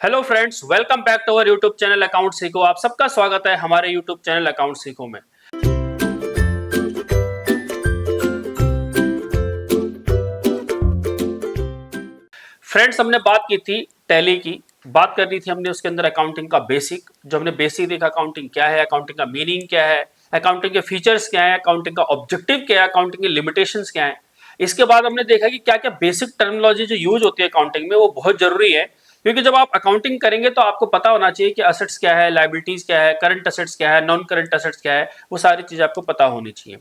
Hello friends, welcome back to our YouTube channel account सीखो। आप सबका स्वागत है हमारे यूट्यूब चैनल अकाउंट सीखो में। फ्रेंड्स, हमने बात की थी टैली की, बात करनी थी हमने उसके अंदर अकाउंटिंग का बेसिक। जो हमने बेसिक देखा, अकाउंटिंग क्या है, अकाउंटिंग का मीनिंग क्या है, अकाउंटिंग के फीचर्स क्या है, अकाउंटिंग का ऑब्जेक्टिव क्या है, अकाउंटिंग के लिमिटेशंस क्या है। इसके बाद हमने देखा कि क्या क्या बेसिक टर्मिनोलॉजी जो यूज होती है अकाउंटिंग में वो बहुत जरूरी है, क्योंकि जब आप अकाउंटिंग करेंगे तो आपको पता होना चाहिए कि असेट्स क्या है, लायबिलिटीज क्या है, करंट असेट्स क्या है, नॉन करंट असेट्स क्या है, वो सारी चीजें आपको पता होनी चाहिए।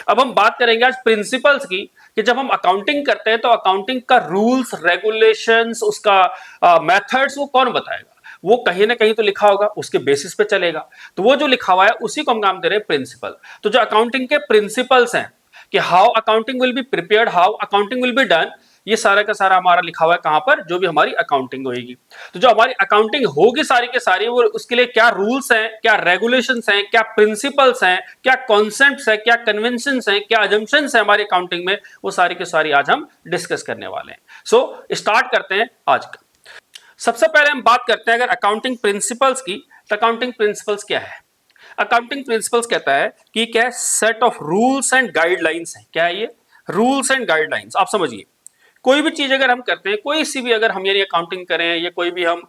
अब हम बात करेंगे आज प्रिंसिपल्स की, कि जब हम अकाउंटिंग करते हैं तो अकाउंटिंग का रूल्स रेगुलेशंस, उसका मेथड्स वो कौन बताएगा? वो कहीं ना कहीं तो लिखा होगा, उसके बेसिस पे चलेगा। तो वो जो लिखा हुआ है उसी को हम नाम दे रहे हैं प्रिंसिपल। तो जो अकाउंटिंग के प्रिंसिपल्स हैं कि how accounting will be prepared, how accounting will be done, ये सारा का सारा हमारा लिखा हुआ है कहां पर, जो भी हमारी अकाउंटिंग होगी। तो जो हमारी अकाउंटिंग होगी सारी के सारी, वो उसके लिए क्या रूल्स हैं, क्या रेगुलेशंस हैं, क्या प्रिंसिपल्स हैं, क्या कॉन्सेप्ट्स हैं, क्या कन्वेंशंस हैं, क्या अजम्पशंस हैं हमारी अकाउंटिंग में, वो सारी के सारी आज हम डिस्कस करने वाले हैं। सो स्टार्ट करते हैं आज का। सबसे पहले हम बात करते हैं अगर अकाउंटिंग प्रिंसिपल्स की, तो अकाउंटिंग प्रिंसिपल्स क्या है? अकाउंटिंग प्रिंसिपल्स कहता है कि क्या set of rules and guidelines है। क्या है ये? Rules and guidelines. आप समझिए, कोई भी चीज अगर हम करते हैं, कोई सी भी अगर हम यानी अकाउंटिंग करें या कोई भी हम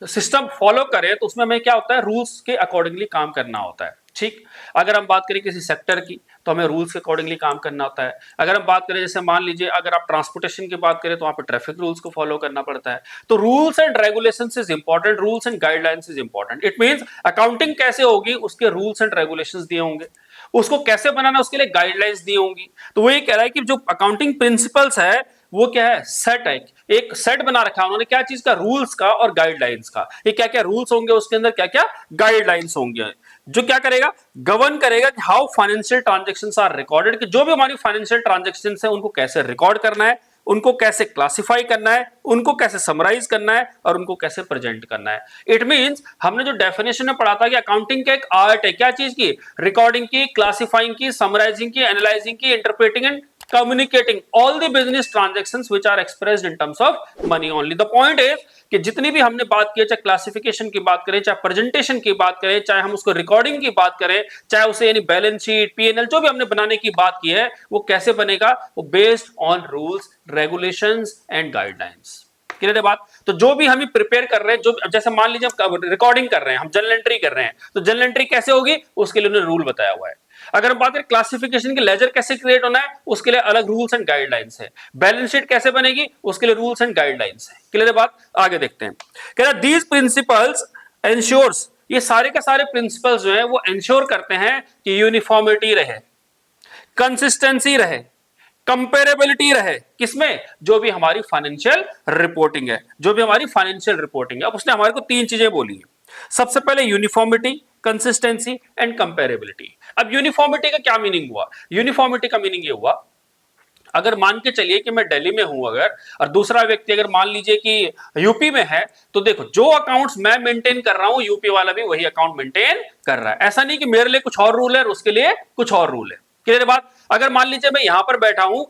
सिस्टम फॉलो करें, तो उसमें हमें क्या होता है, रूल्स के अकॉर्डिंगली काम करना होता है। ठीक। अगर हम बात करें किसी सेक्टर की, तो हमें रूल्स के अकॉर्डिंगली काम करना होता है। अगर हम बात करें, जैसे मान लीजिए अगर आप ट्रांसपोर्टेशन की बात करें, तो वहां पे ट्रैफिक रूल्स को फॉलो करना पड़ता है। तो rules and regulations is important, rules and guidelines is important. It means accounting कैसे होगी, उसके रूल्स एंड रेगुलेशंस दिए होंगे, उसको कैसे बनाना उसके लिए गाइडलाइंस दी होंगी। तो वो ये कह रहा है कि जो अकाउंटिंग प्रिंसिपल्स है वो क्या है, सेट है। एक सेट बना रखा है उन्होंने, क्या चीज का, रूल्स का और गाइडलाइंस का। ये क्या क्या रूल्स होंगे, उसके अंदर क्या क्या गाइडलाइंस होंगे, जो क्या करेगा, गवर्न करेगा कि how financial transactions are recorded, कि जो भी हमारी फाइनेंशियल ट्रांजैक्शंस है उनको कैसे रिकॉर्ड करना है, उनको कैसे क्लासिफाई करना है, उनको कैसे समराइज करना है और उनको कैसे प्रेजेंट करना है। इट मींस हमने जो डेफिनेशन में पढ़ा था कि अकाउंटिंग का एक आर्ट है, क्या चीज की, रिकॉर्डिंग की, क्लासिफाइंग की, समराइजिंग की, एनालाइजिंग की, interpreting and communicating all the business transactions which are expressed in terms of money only. The point is कि जितनी भी हमने बात की, चाहे क्लासिफिकेशन की बात करें, चाहे प्रेजेंटेशन की बात करें, चाहे हम उसको रिकॉर्डिंग की बात करें, चाहे उसे यानी बैलेंस शीट, पीएनएल, जो भी हमने बनाने की बात की है, वो कैसे बनेगा, वो based on rules, regulations and guidelines. Clear है बात? तो जो भी हम प्रिपेयर कर रहे हैं, जो जैसे मान लीजिए हम रिकॉर्डिंग कर रहे हैं, हम जर्नल एंट्री कर रहे हैं, तो जर्नल एंट्री कैसे होगी, उसके लिए उन्होंने रूल बताया हुआ है। अगर हम बात करें क्लासिफिकेशन की, लेजर कैसे क्रिएट होना है, उसके लिए अलग रूल्स एंड गाइडलाइंस है। बैलेंस शीट कैसे बनेगी, उसके लिए रूल्स एंड गाइडलाइंस है। क्लियर है बात? आगे देखते हैं। कह रहा दीज प्रिंसिपल्स एंश्योर्स, ये सारे के सारे प्रिंसिपल्स जो है वो एंश्योर करते हैं कि यूनिफॉर्मिटी रहे, कंसिस्टेंसी रहे, कंपेरेबिलिटी रहे, किसमें, जो भी हमारी फाइनेंशियल रिपोर्टिंग है, जो भी हमारी फाइनेंशियल रिपोर्टिंग है। अब उसने हमारे को तीन चीजें बोली है। सबसे पहले यूनिफॉर्मिटी, कंसिस्टेंसी एंड कंपेरेबिलिटी। अब यूनिफॉर्मिटी का क्या मीनिंग हुआ? यूनिफॉर्मिटी का मीनिंग ये हुआ, अगर मान के चलिए कि मैं दिल्ली में हूं अगर, और दूसरा व्यक्ति अगर मान लीजिए कि यूपी में है, तो देखो जो अकाउंट्स मैं मेंटेन कर रहा हूं, यूपी वाला भी वही अकाउंट मेंटेन कर रहा है। ऐसा नहीं कि मेरे लिए कुछ और रूल है और उसके लिए कुछ और रूल है। क्लियर बात? अगर मान लीजिए मैं यहां पर बैठा हूं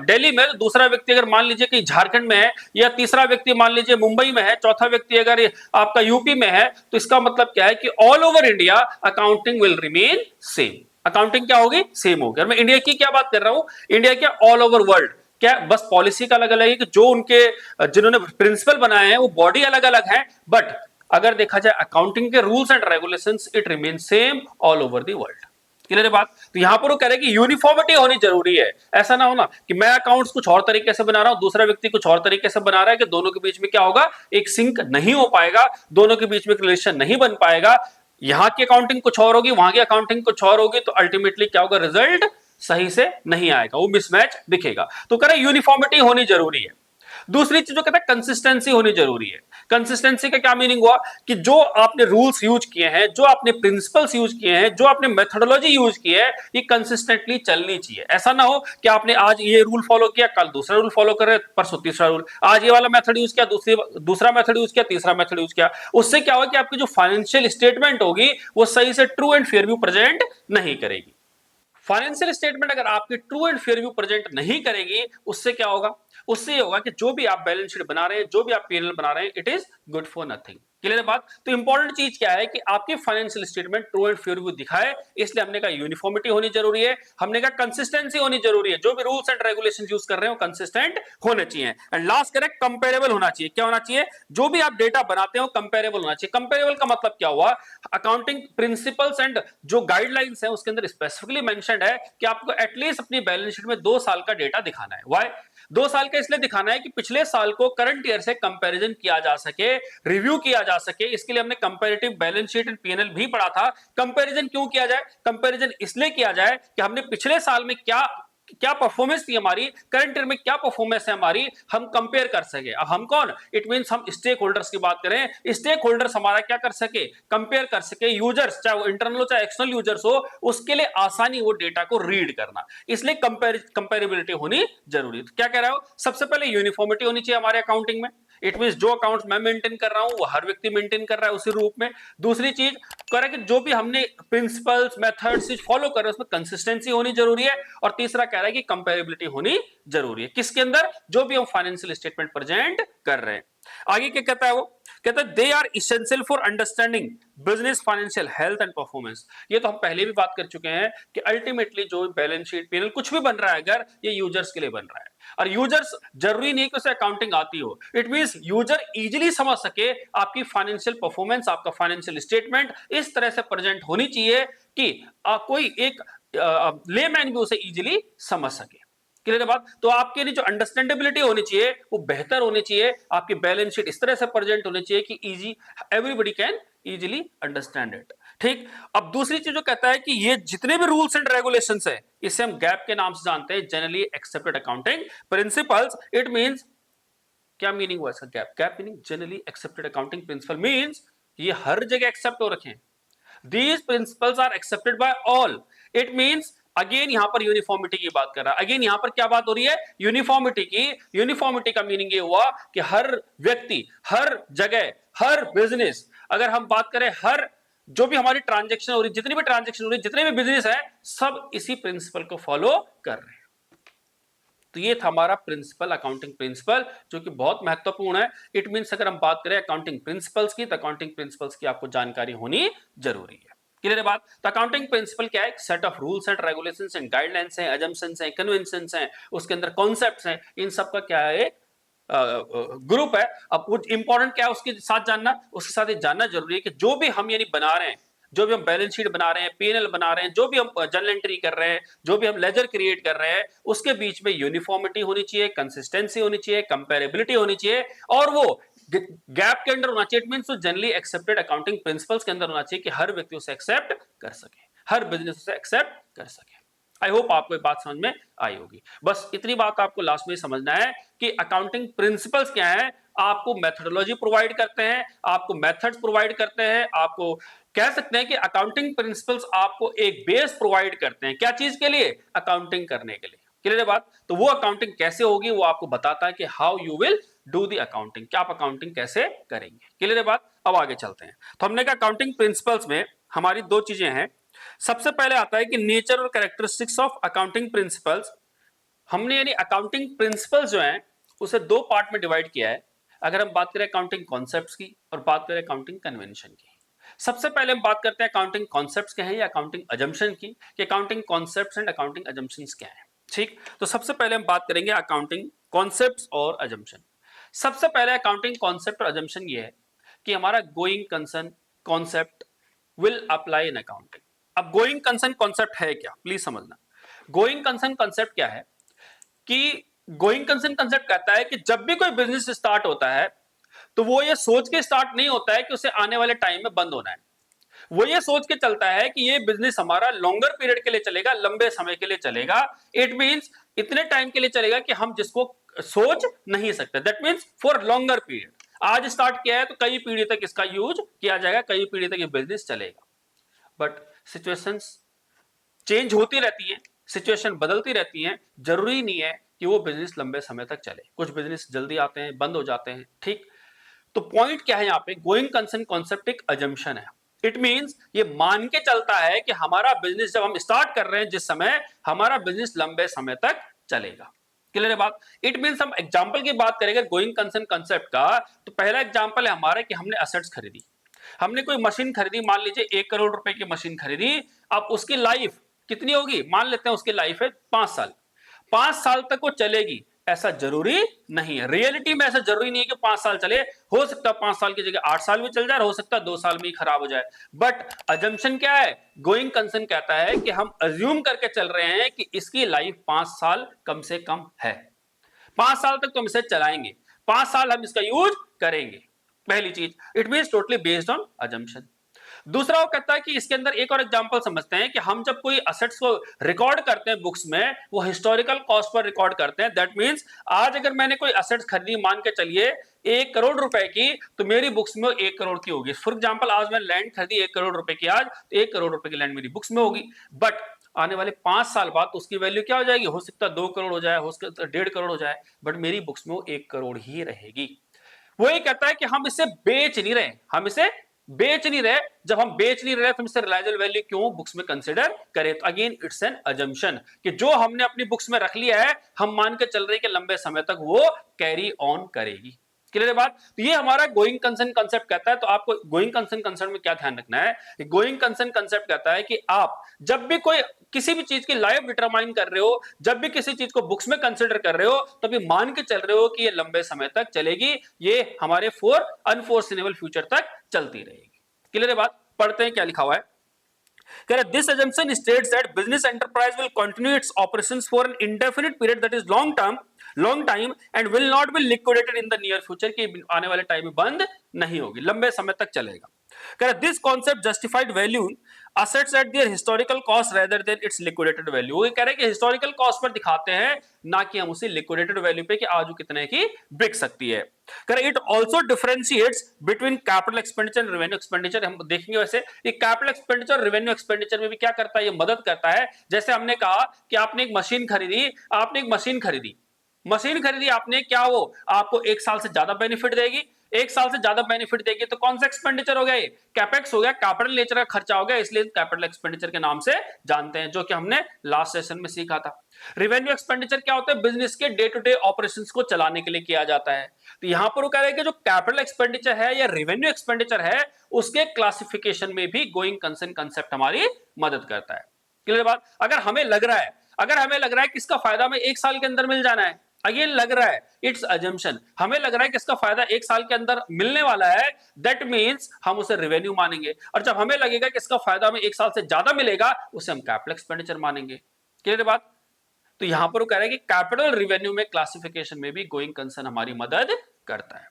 दिल्ली में, तो दूसरा व्यक्ति अगर मान लीजिए कि झारखंड में है, या तीसरा व्यक्ति मान लीजिए मुंबई में है, चौथा व्यक्ति अगर आपका यूपी में है, तो इसका मतलब क्या है कि all over India accounting will remain same. Accounting क्या होगी, सेम होगी। और मैं इंडिया की क्या बात कर रहा हूं, इंडिया क्या, ऑल ओवर वर्ल्ड। क्या, बस पॉलिसी का अलग अलग है कि जो उनके जिन्होंने प्रिंसिपल बनाए हैं वो बॉडी अलग अलग है, बट अगर देखा जाए अकाउंटिंग के rules and regulations it remain same all over the world. Clear है बात? तो यहां पर वो कह रहे हैं कि यूनिफॉर्मिटी होनी जरूरी है। ऐसा ना होना कि मैं अकाउंट्स कुछ और तरीके से बना रहा हूं, दूसरा व्यक्ति कुछ और तरीके से बना रहा है, कि दोनों के बीच में क्या होगा, एक सिंक नहीं हो पाएगा, दोनों के बीच में रिलेशन नहीं बन पाएगा। यहां की अकाउंटिंग कुछ और होगी, वहां की अकाउंटिंग कुछ और होगी, तो अल्टीमेटली क्या होगा, रिजल्ट सही से नहीं आएगा, वो मिसमैच दिखेगा। तो कह रहे यूनिफॉर्मिटी होनी जरूरी है। दूसरी चीज जो कहता है कंसिस्टेंसी होनी जरूरी है। कंसिस्टेंसी का क्या मीनिंग हुआ, कि जो आपने रूल्स यूज किए हैं, जो आपने प्रिंसिपल्स यूज किए हैं, जो आपने मेथोडोलॉजी यूज की है, ये कंसिस्टेंटली चलनी चाहिए। ऐसा ना हो कि आपने आज ये रूल फॉलो किया, कल दूसरा रूल फॉलो कर रहे, परसों तीसरा रूल, आज ये वाला मेथड यूज किया, दूसरा मेथड यूज किया, तीसरा मेथड यूज किया। उससे क्या होगा कि आपकी जो फाइनेंशियल स्टेटमेंट होगी वो सही से true and fair view present नहीं करेगी। फाइनेंशियल स्टेटमेंट अगर आपकी true and fair view present नहीं करेगी, उससे क्या होगा, उससे ये होगा कि जो भी आप बैलेंस शीट बना रहे हैं, जो भी आप पीएनएल बना रहे हैं, it is good for nothing. Clear है बात? तो इंपॉर्टेंट चीज क्या है कि आपकी financial statement true and fair view दिखाए, इसलिए हमने कहा यूनिफॉर्मिटी होनी जरूरी है, हमने कहा कंसिस्टेंसी होनी जरूरी है, जो भी रूल्स एंड रेगुलेशन यूज कर रहे हो कंसिस्टेंट होने चाहिए, एंड लास्ट करेक्ट कंपेरेबल होना चाहिए। क्या होना चाहिए? जो भी आप डेटा बनाते हो कंपेरेबल होना चाहिए। कंपेरेबल का मतलब क्या हुआ? अकाउंटिंग प्रिंसिपल्स एंड जो गाइडलाइंस है उसके अंदर स्पेसिफिकली मेंशन्ड है कि आपको एटलीस्ट अपनी बैलेंस शीट में 2 साल का डेटा दिखाना है। व्हाई? 2 साल का इसलिए दिखाना है कि पिछले साल को करंट ईयर से कंपैरिजन किया जा सके, रिव्यू किया जा सके। इसके लिए हमने comparative balance sheet and PNL भी पढ़ा था। कंपैरिजन क्यों किया जाए? कंपैरिजन इसलिए किया जाए कि हमने पिछले साल में क्या क्या परफॉर्मेंस थी हमारी, करंट ईयर में क्या परफॉर्मेंस है हमारी, हम कंपेयर कर सके। अब हम कौन? इट मींस हम स्टेक होल्डर्स की बात करें, स्टेक होल्डर्स हमारा क्या कर सके? कंपेयर कर सके। यूजर्स, चाहे वो इंटरनल हो चाहे एक्सटर्नल यूजर्स हो, उसके लिए आसानी वो डेटा को रीड करना, इसलिए कंपेरेबिलिटी होनी जरूरी है। तो क्या कह रहा हो? सबसे पहले यूनिफॉर्मिटी होनी चाहिए हमारे अकाउंटिंग में। इट मीन जो अकाउंट मैं मेंटेन कर रहा हूं वो हर व्यक्ति मेंटेन कर रहा है उसी रूप में। दूसरी चीज कह रहा है कि जो भी हमने प्रिंसिपल्स मेथड्स फॉलो कर रहे हैं उसमें कंसिस्टेंसी होनी जरूरी है। और तीसरा कह रहा है कि कंपेरेबिलिटी होनी जरूरी है। किसके अंदर? जो भी हम फाइनेंशियल स्टेटमेंट प्रेजेंट कर रहे हैं। आगे क्या कहता है वो? कहता है they are essential for understanding business financial health and performance. ये तो हम पहले भी बात कर चुके हैं कि अल्टीमेटली जो बैलेंस शीट पीएनएल कुछ भी बन रहा है अगर ये यूजर्स के लिए बन रहा है, और यूजर्स जरूरी नहीं कि उसे अकाउंटिंग आती हो। इट मींस यूजर इजीली समझ सके आपकी फाइनेंशियल परफॉर्मेंस, आपका फाइनेंशियल स्टेटमेंट इस तरह से प्रेजेंट होनी चाहिए कि कोई एक लेमैन भी उसे इजीली समझ सके। क्लियर है बात? तो आपके लिए जो अंडरस्टैंडेबिलिटी होनी चाहिए वो बेहतर होनी चाहिए, आपकी बैलेंस शीट इस तरह से प्रेजेंट होनी चाहिए कि easy, everybody can easily understand it. ठीक। अब दूसरी चीज जो कहता है कि ये जितने भी रूल्स एंड रेगुलेशंस है इसे हम गैप के नाम से जानते हैं, generally accepted accounting principles. It means, क्या मीनिंग हुआ इसका? Gap, gap meaning generally accepted accounting principle means ये हर जगह एक्सेप्ट हो रखे हैं। These principles are accepted by all. It means again यहां पर यूनिफॉर्मिटी की बात कर रहा है। अगेन यहां पर क्या बात हो रही है? यूनिफॉर्मिटी की। यूनिफॉर्मिटी का मीनिंग ये हुआ कि हर व्यक्ति, हर जगह, हर बिजनेस, अगर हम बात करें हर जो भी हमारी ट्रांजेक्शन हो रही, जितनी भी ट्रांजेक्शन हो रही, जितने भी बिजनेस है, सब इसी प्रिंसिपल को फॉलो कर रहे हैं। तो ये था हमारा प्रिंसिपल, अकाउंटिंग प्रिंसिपल, जो कि बहुत महत्वपूर्ण है। इट मींस अगर हम बात करें अकाउंटिंग प्रिंसिपल्स की, तो अकाउंटिंग प्रिंसिपल्स की आपको जानकारी होनी जरूरी है। क्लियर है बात? तो अकाउंटिंग प्रिंसिपल क्या है? एक set of rules and regulations and guidelines हैं, अजम्पशंस हैं, कन्वेंशंस हैं, उसके अंदर कॉन्सेप्ट्स हैं, इन सब का क्या है? ग्रुप है। अब कुछ इंपॉर्टेंट क्या है उसके साथ जानना? उसके साथ ये जानना जरूरी है कि जो भी हम यानी बना रहे हैं, जो भी हम बैलेंस शीट बना रहे हैं, पीएनएल बना रहे हैं, जो भी हम जर्नल एंट्री कर रहे हैं, जो भी हम लेजर क्रिएट कर रहे हैं, उसके बीच में यूनिफॉर्मिटी होनी चाहिए, कंसिस्टेंसी होनी चाहिए, कंपेरेबिलिटी होनी चाहिए, और वो गैप के अंदर होना चाहिए। It means generally accepted accounting principles के अंदर होना चाहिए कि हर व्यक्ति उसे एक्सेप्ट कर सके, हर बिजनेस उसे एक्सेप्ट कर सके। आई होप आपको ये बात समझ में आई होगी। बस इतनी बात आपको लास्ट में समझना है कि अकाउंटिंग प्रिंसिपल्स क्या है। आपको मेथोडोलॉजी प्रोवाइड करते हैं, आपको मेथड्स प्रोवाइड करते हैं, आपको कह सकते हैं कि अकाउंटिंग प्रिंसिपल्स आपको एक बेस प्रोवाइड करते हैं। क्या चीज के लिए? अकाउंटिंग करने के लिए। क्लियर है बात? तो वो अकाउंटिंग कैसे होगी वो आपको बताता है कि how you will do the accounting, क्या आप अकाउंटिंग कैसे करेंगे। क्लियर है बात? अब आगे चलते हैं। तो हमने कहा अकाउंटिंग प्रिंसिपल्स में हमारी दो चीजें हैं। सबसे पहले आता है कि नेचर और कैरेक्टरिस्टिक्स ऑफ अकाउंटिंग प्रिंसिपल्स। हमने यानी अकाउंटिंग प्रिंसिपल्स जो हैं उसे दो पार्ट में डिवाइड किया है। अगर हम बात करें अकाउंटिंग कॉन्सेप्ट्स की और बात करें अकाउंटिंग कन्वेंशन की। सबसे पहले हम बात करते हैं अकाउंटिंग कॉन्सेप्ट्स क्या है या अकाउंटिंग अजम्पशन की, कि accounting concepts and accounting assumptions क्या है। ठीक। तो सबसे पहले हम बात करेंगे अकाउंटिंग कॉन्सेप्ट्स और अजम्पशन। सबसे पहले अकाउंटिंग कॉन्सेप्ट और अजम्पशन ये है कि हमारा going concern concept will apply in accounting. अब गोइंग कंसर्न कॉन्सेप्ट है क्या, प्लीज समझना। गोइंग कंसर्न कॉन्सेप्ट क्या है कि गोइंग कंसर्न कॉन्सेप्ट कहता है कि जब भी कोई बिजनेस स्टार्ट होता है तो वो ये सोच के स्टार्ट नहीं होता है कि उसे आने वाले टाइम में बंद होना है। वो ये सोच के चलता है कि ये बिजनेस हमारा लॉन्गर पीरियड के लिए चलेगा, लंबे समय के लिए चलेगा। इट मींस इतने टाइम के लिए चलेगा कि हम जिसको सोच नहीं सकते। That means for longer period. आज स्टार्ट किया है तो कई पीढ़ी तक इसका यूज किया जाएगा, कई पीढ़ी तक ये बिजनेस चलेगा। बट सिचुएशंस चेंज होती रहती हैं, सिचुएशन बदलती रहती हैं। जरूरी नहीं है कि वो बिजनेस लंबे समय तक चले, कुछ बिजनेस जल्दी आते हैं, बंद हो जाते हैं। ठीक। तो पॉइंट क्या है यहां पे? गोइंग कंसर्न कॉन्सेप्ट एक अजम्पशन है। इट मींस ये मान के चलता है कि हमारा बिजनेस जब हम स्टार्ट कर रहे हैं जिस समय, हमारा बिजनेस लंबे समय तक चलेगा। क्लियर है बात। इट मींस हम एग्जांपल की बात करेंगे गोइंग कंसर्न कंसेप्ट का, तो पहला एग्जांपल है हमारा कि हमने असेट्स खरीदी, हमने कोई मशीन खरीदी, मान लीजिए 1 करोड़ रुपए की मशीन खरीदी। अब उसकी लाइफ कितनी होगी, मान लेते हैं उसकी लाइफ है 5 साल, 5 साल तक वो चलेगी, ऐसा जरूरी नहीं है। रियलिटी में ऐसा जरूरी नहीं है कि 5 साल चले, हो सकता है 5 साल की जगह 8 साल भी चल जाए, हो सकता है 2 साल में ही खराब हो जाए। बट अजम्पशन क्या है, गोइंग कंसर्न कहता है कि हम अज्यूम करके चल रहे हैं कि इसकी लाइफ 5 साल कम से कम है, 5 साल तक तो हम इसे चलाएंगे, 5 साल हम इसका यूज करेंगे। पहली चीज, it mean totally based on assumption. दूसरा वो कहता है कि इसके अंदर एक और एग्जांपल समझते हैं कि हम जब कोई असेट्स को रिकॉर्ड करते हैं बुक्स में, वो हिस्टोरिकल कॉस्ट पर रिकॉर्ड करते हैं। दैट मींस आज अगर मैंने कोई असेट्स खरीदी, मान के चलिए 1 करोड़ रुपए की, तो मेरी बुक्स में 1 करोड़ की होगी। फॉर एग्जाम्पल आज मैंने लैंड खरीदी 1 करोड़ रुपए की, आज तो 1 करोड़ रुपए की लैंड मेरी बुक्स में होगी। बट आने वाले 5 साल बाद तो उसकी वैल्यू क्या हो जाएगी, हो सकता है 2 करोड़ हो जाए, हो सकता है 1.5 करोड़ हो जाए, बट मेरी बुक्स में वो 1 करोड़ ही रहेगी। वही कहता है कि हम इसे बेच नहीं रहे, हम इसे बेच नहीं रहे। जब हम बेच नहीं रहे तो हम इसे रिलायबल वैल्यू क्यों बुक्स में कंसीडर करें। तो अगेन इट्स एन अजम्पशन कि जो हमने अपनी बुक्स में रख लिया है, हम मान के चल रहे हैं कि लंबे समय तक वो कैरी ऑन करेगी। क्लियर है बात। तो ये हमारा गोइंग कंसर्न कंसेप्ट कहता है। तो आपको गोइंग कंसर्न कंसेप्ट में क्या ध्यान रखना है, गोइंग कंसर्न कंसेप्ट कहता है कि आप जब भी कोई किसी भी चीज की लाइफ डिटरमाइन कर रहे हो, जब भी किसी चीज को बुक्स में कंसिडर कर रहे हो, तो भी मान के चल रहे हो कि ये लंबे समय तक चलेगी, ये हमारे फॉर अनफोर्सिनेबल फ्यूचर तक चलती रहेगी। क्लियर है बात। पढ़ते हैं क्या लिखा हुआ है। कह रहे this assumption states that business enterprise will continue its operations for an indefinite period, that is long time and will not be liquidated in the near future, कि आने वाले टाइम में बंद नहीं होगी, लंबे समय तक चलेगा। कह रहे this concept justified value assets at their historical cost rather than its liquidated value। वो कह रहे हैं कि हिस्टोरिकल कॉस्ट पर दिखाते हैं, ना कि हम उसे लिक्विडेटेड वैल्यू पे कि आज वो कितने की बिक सकती है। कह रहे it also differentiates between capital expenditure and revenue expenditure. हम देखेंगे वैसे कि कैपिटल एक्सपेंडिचर और रेवेन्यू एक्सपेंडिचर में भी क्या करता है, ये मदद करता है। जैसे हमने कहा कि आपने एक मशीन खरीदी, मशीन खरीदी आपने, क्या वो आपको 1 साल से ज्यादा बेनिफिट देगी, 1 साल से ज्यादा बेनिफिट देगी, तो कौन सा एक्सपेंडिचर हो गया, ये कैपेक्स हो गया, कैपिटल नेचर का खर्चा हो गया, इसलिए कैपिटल एक्सपेंडिचर के नाम से जानते हैं, जो कि हमने लास्ट सेशन में सीखा था। रेवेन्यू एक्सपेंडिचर क्या होता है, बिजनेस के डे टू डे ऑपरेशंस को चलाने के लिए किया जाता है। तो यहां पर वो कह रहे हैं कि जो कैपिटल एक्सपेंडिचर है या रेवेन्यू एक्सपेंडिचर है, उसके क्लासिफिकेशन में भी गोइंग कंसर्न कंसेप्ट हमारी मदद करता है। क्लियर बात। अगर हमें लग रहा है कि इसका फायदा हमें 1 साल के अंदर मिल जाना है, अगेन लग रहा है, इट्स अजम्पशन, हमें लग रहा है कि इसका फायदा 1 साल के अंदर मिलने वाला है, दैट मींस हम उसे रेवेन्यू मानेंगे। और जब हमें लगेगा कि इसका फायदा हमें 1 साल से ज्यादा मिलेगा, उसे हम कैपिटल एक्सपेंडिचर मानेंगे। क्लियर बात। तो यहां पर वो कह रहा है कि कैपिटल रेवेन्यू में क्लासिफिकेशन में भी गोइंग कंसर्न हमारी मदद करता है।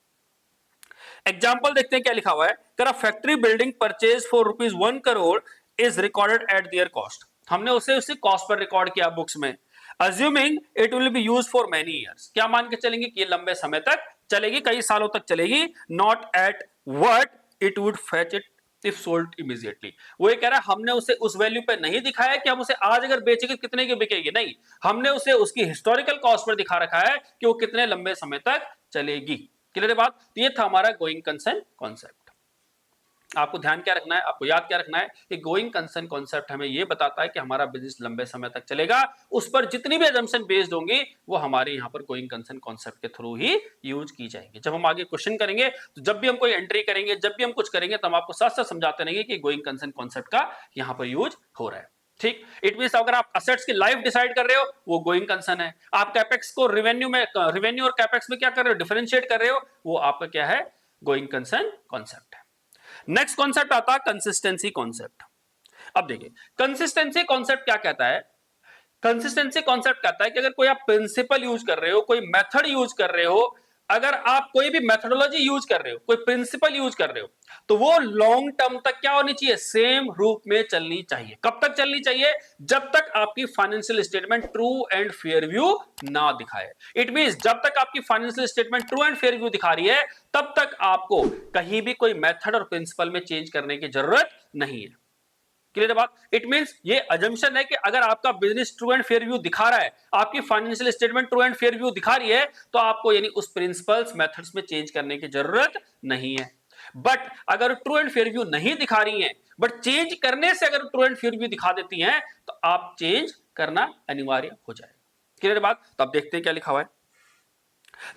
एग्जाम्पल देखते हैं क्या लिखा हुआ है। कर factory building purchase for ₹1 crore is recorded at there cost. हमने उसे उसकी कॉस्ट पर रिकॉर्ड किया बुक्स में। Assuming it will be use for many years, क्या मान के चलेंगे कि ये लंबे समय तक चलेगी, कई सालों तक चलेगी। Not at what it would fetch it if sold immediately. वो ये कह रहा है हमने उसे उस वैल्यू पे नहीं दिखाया कि हम उसे आज अगर बेचेंगे कितने की बिकेगी, नहीं, हमने उसे उसकी हिस्टोरिकल कॉस्ट पर दिखा रखा है कि वो कितने लंबे समय तक चलेगी। क्लियर बात। तो ये था हमारा गोइंग कंसर्न कॉन्सेप्ट। आपको ध्यान क्या रखना है, आपको याद क्या रखना है कि गोइंग कंसर्न कॉन्सेप्ट हमें यह बताता है कि हमारा बिजनेस लंबे समय तक चलेगा। उस पर जितनी भी अजम्पशन बेस्ड होंगी वो हमारे यहां पर गोइंग कंसर्न कॉन्सेप्ट के थ्रू ही यूज की जाएंगे। जब हम आगे क्वेश्चन करेंगे, तो जब भी हम कोई एंट्री करेंगे, जब भी हम कुछ करेंगे, तो हम आपको साथ साथ समझाते रहेंगे कि गोइंग कंसर्न कॉन्सेप्ट का यहां पर यूज हो रहा है। ठीक। इट मींस अगर आप असेट्स की लाइफ डिसाइड कर रहे हो, वो गोइंग कंसर्न है। आप कैपेक्स को रेवेन्यू और कैपेक्स में क्या कर रहे हो, डिफरेंशिएट कर रहे हो, वो आपका क्या है, गोइंग कंसर्न कॉन्सेप्ट है। नेक्स्ट कॉन्सेप्ट आता है कंसिस्टेंसी कॉन्सेप्ट। अब देखिए कंसिस्टेंसी कॉन्सेप्ट क्या कहता है। कंसिस्टेंसी कॉन्सेप्ट कहता है कि अगर कोई आप प्रिंसिपल यूज कर रहे हो, कोई मेथड यूज कर रहे हो, अगर आप कोई भी मेथोडोलॉजी यूज कर रहे हो, कोई प्रिंसिपल यूज कर रहे हो, तो वो लॉन्ग टर्म तक क्या होनी चाहिए, सेम रूप में चलनी चाहिए। कब तक चलनी चाहिए, जब तक आपकी financial statement true and fair view ना दिखाए। इट मींस जब तक आपकी financial statement true and fair view दिखा रही है, तब तक आपको कहीं भी कोई मेथड और प्रिंसिपल में चेंज करने की जरूरत नहीं है। क्लियर बात। इट मींस ये अजम्पशन है कि अगर आपका business true and fair view दिखा रहा है, आपकी financial statement true and fair view दिखा रही है, तो आपको यानी उस प्रिंसिपल्स मेथड्स में चेंज करने की जरूरत नहीं है। बट अगर ट्रू एंड फेयर व्यू नहीं दिखा रही है, बट चेंज करने से अगर ट्रू एंड फेयर व्यू दिखा देती हैं, तो आप चेंज करना अनिवार्य हो जाएगा। क्लियर बात? तो अब देखते हैं क्या लिखा हुआ है।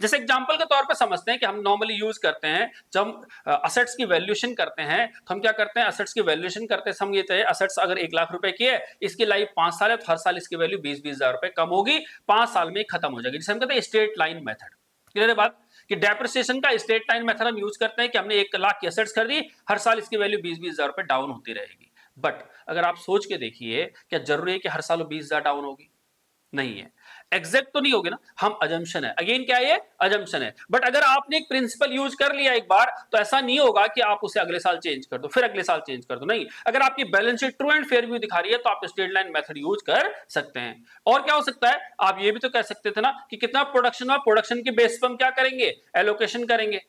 जैसे एग्जांपल के तौर पे समझते हैं कि हम नॉर्मली यूज करते हैं जब हम असेट्स की वैल्यूएशन करते हैं, तो हम क्या करते हैं, असेट्स की वैल्यूएशन करते हैं, हम ये चाहिए असेट्स अगर 1 लाख रुपए की है, इसकी लाइफ 5 साल है, तो हर साल इसकी वैल्यू 20-20 हजार रुपए कम होगी, 5 साल में खत्म हो जाएगी, जिसे हम कहते हैं स्ट्रेट लाइन मेथड। क्लियर है बात? कि डेप्रिसिएशन का स्ट्रेट लाइन मेथड हम यूज करते हैं कि हमने 1 लाख की असेट्स खरीदी, हर साल इसकी वैल्यू 20-20 हजार रुपए डाउन होती रहेगी। बट अगर आप सोच के देखिए, क्या जरूरी है कि हर साल 20 हजार डाउन होगी? नहीं है। एग्जैक्ट तो नहीं होगी ना, हम अजम्पशन है, अगेन क्या है, ये अजम्पशन है। बट अगर आपने एक प्रिंसिपल यूज कर लिया एक बार, तो ऐसा नहीं होगा कि आप उसे अगले साल चेंज कर दो, फिर अगले साल चेंज कर दो, नहीं। अगर आपकी balance sheet true and fair view दिखा रही है, तो आप स्ट्रेट लाइन मेथड यूज कर सकते हैं। और क्या हो सकता है, आप ये भी तो कह सकते थे ना कि कितना प्रोडक्शन हुआ, प्रोडक्शन के बेस पर हम क्या करेंगे, एलोकेशन करेंगे।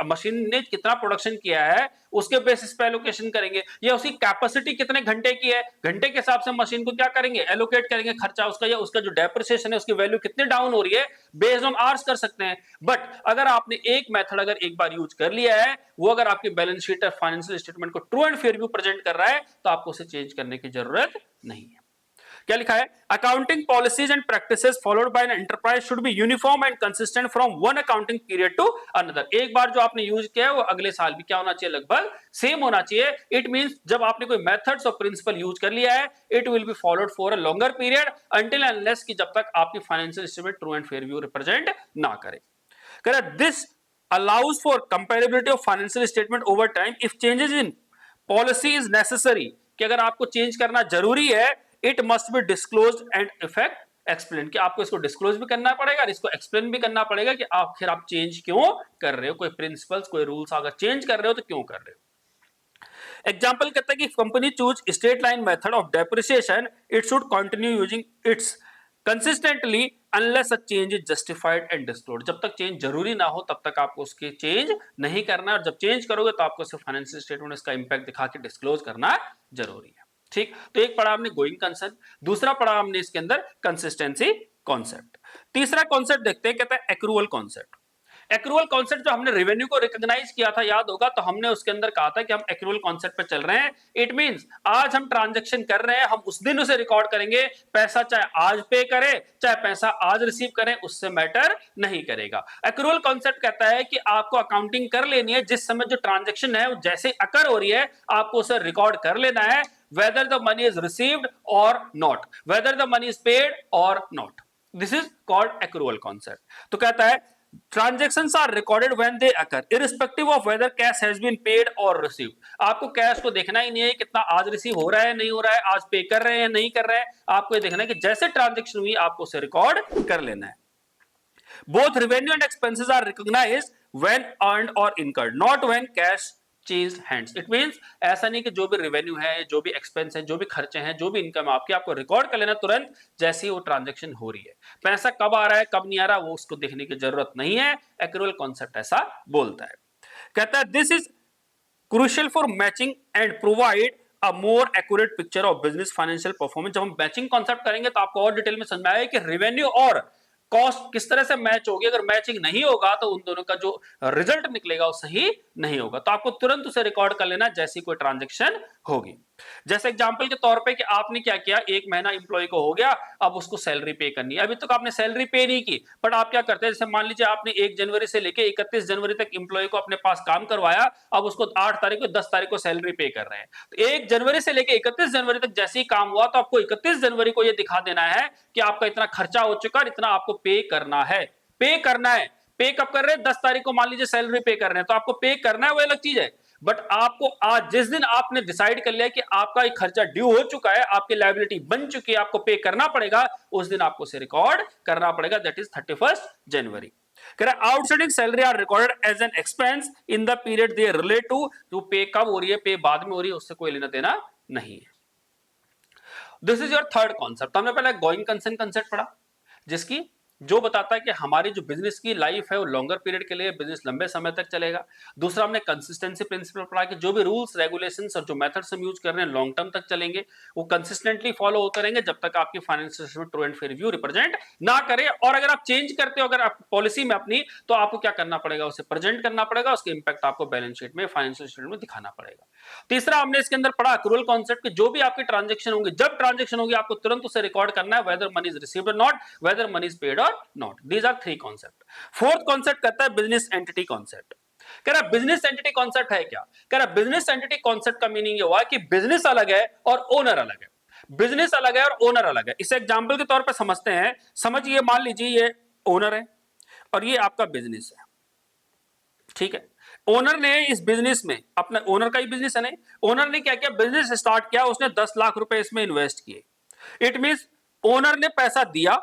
मशीन ने कितना प्रोडक्शन किया है उसके बेसिस पे एलोकेशन करेंगे, या उसकी कैपेसिटी कितने घंटे की है, घंटे के हिसाब से मशीन को क्या करेंगे, एलोकेट करेंगे खर्चा उसका, या उसका जो डेप्रिसिएशन है उसकी वैल्यू कितनी डाउन हो रही है, बेस्ड ऑन आवर्स कर सकते हैं। बट अगर आपने एक मेथड अगर एक बार यूज कर लिया है, वो अगर आपकी बैलेंस शीट और फाइनेंशियल स्टेटमेंट को true and fair view present कर रहा है, तो आपको उसे चेंज करने की जरूरत नहीं है। क्या लिखा है, accounting policies and practices followed by an enterprise should be uniform and consistent from one accounting period to another. एक बार जो आपने यूज किया है वो अगले साल भी क्या होना चाहिए, लगभग सेम होना चाहिए। इट मींस जब आपने कोई मेथड्स और प्रिंसिपल यूज कर लिया है, it will be followed for a longer period until unless कि जब तक आपकी financial statement true and fair view represent ना करे। This allows for comparability of financial statement over time if changes in policy is necessary, कि अगर आपको change करना जरूरी है, it must be disclosed and effect explain, कि आपको इसको डिस्क्लोज भी करना पड़ेगा और इसको एक्सप्लेन भी करना पड़ेगा कि आखिर आप चेंज क्यों कर रहे हो, कोई प्रिंसिपल्स कोई रूल्स अगर चेंज कर रहे हो तो क्यों कर रहे हो। एग्जाम्पल कहता है कि company choose straight line method of depreciation, it should continue using its consistently unless a change is justified and disclosed. जब तक चेंज जरूरी ना हो तब तक आपको उसके चेंज नहीं करना, और जब चेंज करोगे तो आपको सिर्फ फाइनेंशियल स्टेटमेंट इसका इंपैक्ट दिखा के डिस्क्लोज करना जरूरी है। ठीक, तो एक पढ़ा हमने गोइंग कंसर्न, दूसरा पढ़ा हमने इसके अंदर कंसिस्टेंसी कॉन्सेप्ट, तीसरा कॉन्सेप्ट देखते हैं, कहता है एक्रूअल कॉन्सेप्ट। एक्रूअल कॉन्सेप्ट जो हमने रेवेन्यू को रिकॉग्नाइज किया था, याद होगा, तो हमने उसके अंदर कहा था कि हम एक्रूअल कॉन्सेप्ट पे चल रहे हैं। इट मींस आज हम ट्रांजैक्शन कर रहे हैं, हम उस दिन उसे रिकॉर्ड करेंगे, पैसा चाहे आज पे करें चाहे पैसा आज रिसीव करें, उससे मैटर नहीं करेगा। एक्रूअल कॉन्सेप्ट कहता है कि आपको अकाउंटिंग कर लेनी है, जिस समय जो ट्रांजैक्शन है वो जैसे अकर हो रही है आपको उसे रिकॉर्ड कर लेना है, whether the money is received or not, whether the money is paid or not. This is called accrual concept. तो कहता है transactions are recorded when they occur irrespective of whether cash has been paid or received. आपको cash को देखना ही नहीं है कितना आज रिसीव हो रहा है नहीं हो रहा है, आज पे कर रहे हैं नहीं कर रहे हैं, आपको ये देखना है कि जैसे ट्रांजेक्शन हुई आपको उसे रिकॉर्ड कर लेना है। Both revenue and expenses are recognized when earned or incurred, not when cash change hands. It means ऐसा नहीं कि जो भी रेवेन्यू है, जो भी एक्सपेंस है, जो भी खर्चे हैं, जो भी इनकम आपकी, आपको रिकॉर्ड कर लेना तुरंत जैसे ही वो ट्रांजैक्शन हो रही है। पैसा कब आ रहा है कब नहीं आ रहा वो उसको देखने की जरूरत नहीं है, एक्रूअल कॉन्सेप्ट ऐसा बोलता है। कहता है this is crucial for matching and provide a more accurate picture of business financial performance. जब हम मैचिंग कॉन्सेप्ट करेंगे तो आपको और डिटेल में समझ में आएगा कि रेवेन्यू और कॉस्ट किस तरह से मैच होगी। अगर मैचिंग नहीं होगा तो उन दोनों का जो रिजल्ट निकलेगा वो सही नहीं होगा, तो आपको तुरंत उसे रिकॉर्ड कर लेना जैसी कोई ट्रांजैक्शन होगी। जैसे एग्जांपल के तौर पे कि आपने क्या किया, एक महीना इंप्लॉय को हो गया, अब उसको सैलरी पे करनी है, अभी तक आपने सैलरी पे नहीं की, बट आप क्या करते हैं, जैसे मान लीजिए आपने 1 जनवरी से लेके 31 जनवरी तक इंप्लॉय को अपने पास काम करवाया, अब उसको 8 तारीख को 10 तारीख को सैलरी पे कर रहे हैं, तो 1 जनवरी से लेके 31 जनवरी तक जैसे ही काम हुआ तो आपको 31 जनवरी को यह दिखा देना है कि आपका इतना खर्चा हो चुका है, इतना आपको पे करना है। पे करना है, पे कब कर रहे हैं, 10 तारीख को मान लीजिए सैलरी पे कर रहे हैं, तो आपको पे करना है, वो अलग चीज है। बट आपको आज जिस दिन आपने डिसाइड कर लिया कि आपका एक खर्चा ड्यू हो चुका है, आपकी लायबिलिटी बन चुकी है, आपको पे करना पड़ेगा, उस दिन आपको उसे रिकॉर्ड करना पड़ेगा, that is 31 January. Outstanding salary are recorded as an expense in the period they relate to. जो पे कब हो रही है, पे बाद में हो रही है, उससे कोई लेना देना नहीं है। This is your third concept. हमने पहले गोइंग कंसर्न कंसेप्ट पढ़ा जिसकी जो बताता है कि हमारी जो बिजनेस की लाइफ है वो लॉन्गर पीरियड के लिए, बिजनेस लंबे समय तक चलेगा। दूसरा हमने कंसिस्टेंसी प्रिंसिपल पढ़ा कि जो भी रूल्स रेगुलेशंस और जो मेथड्स हम यूज कर रहे हैं लॉन्ग टर्म तक चलेंगे, वो कंसिस्टेंटली फॉलो होते रहेंगे जब तक आपकी financial statement true and fair view represent ना करे। और अगर आप चेंज करते हो अगर आप पॉलिसी में अपनी, तो आपको क्या करना पड़ेगा, उसे प्रेजेंट करना पड़ेगा, उसके इंपैक्ट आपको बैलेंस शीट में, फाइनेंशियल स्टेटमेंट में दिखाना पड़ेगा। तीसरा हमने इसके अंदर पढ़ा एक्रूअल कॉन्सेप्ट कि जो भी आपकी ट्रांजेक्शन होंगे, जब ट्रांजेक्शन होगी आपको तुरंत उसे रिकॉर्ड करना है, वेदर मनी इज रिसीव्ड और not, whether money is paid और not. These are three concept. Fourth concept कहता है बिजनेस एंटिटी कॉन्सेप्ट। कह रहा बिजनेस एंटिटी कॉन्सेप्ट है क्या? कह रहा बिजनेस एंटिटी कॉन्सेप्ट का मीनिंग ये हुआ कि बिजनेस अलग है और ओनर अलग है। बिजनेस अलग है और ओनर अलग है। इसे एग्जांपल के तौर पर समझते हैं। समझिए, मान लीजिए ये ओनर है और ये आपका बिजनेस है, ठीक है। ओनर ने इस बिजनेस में, अपना ओनर का ही बिजनेस है, नहीं, ओनर ने क्या किया, बिजनेस स्टार्ट किया, उसने 10 लाख रुपए इसमें इन्वेस्ट किए। इट मींस ओनर ने पैसा दिया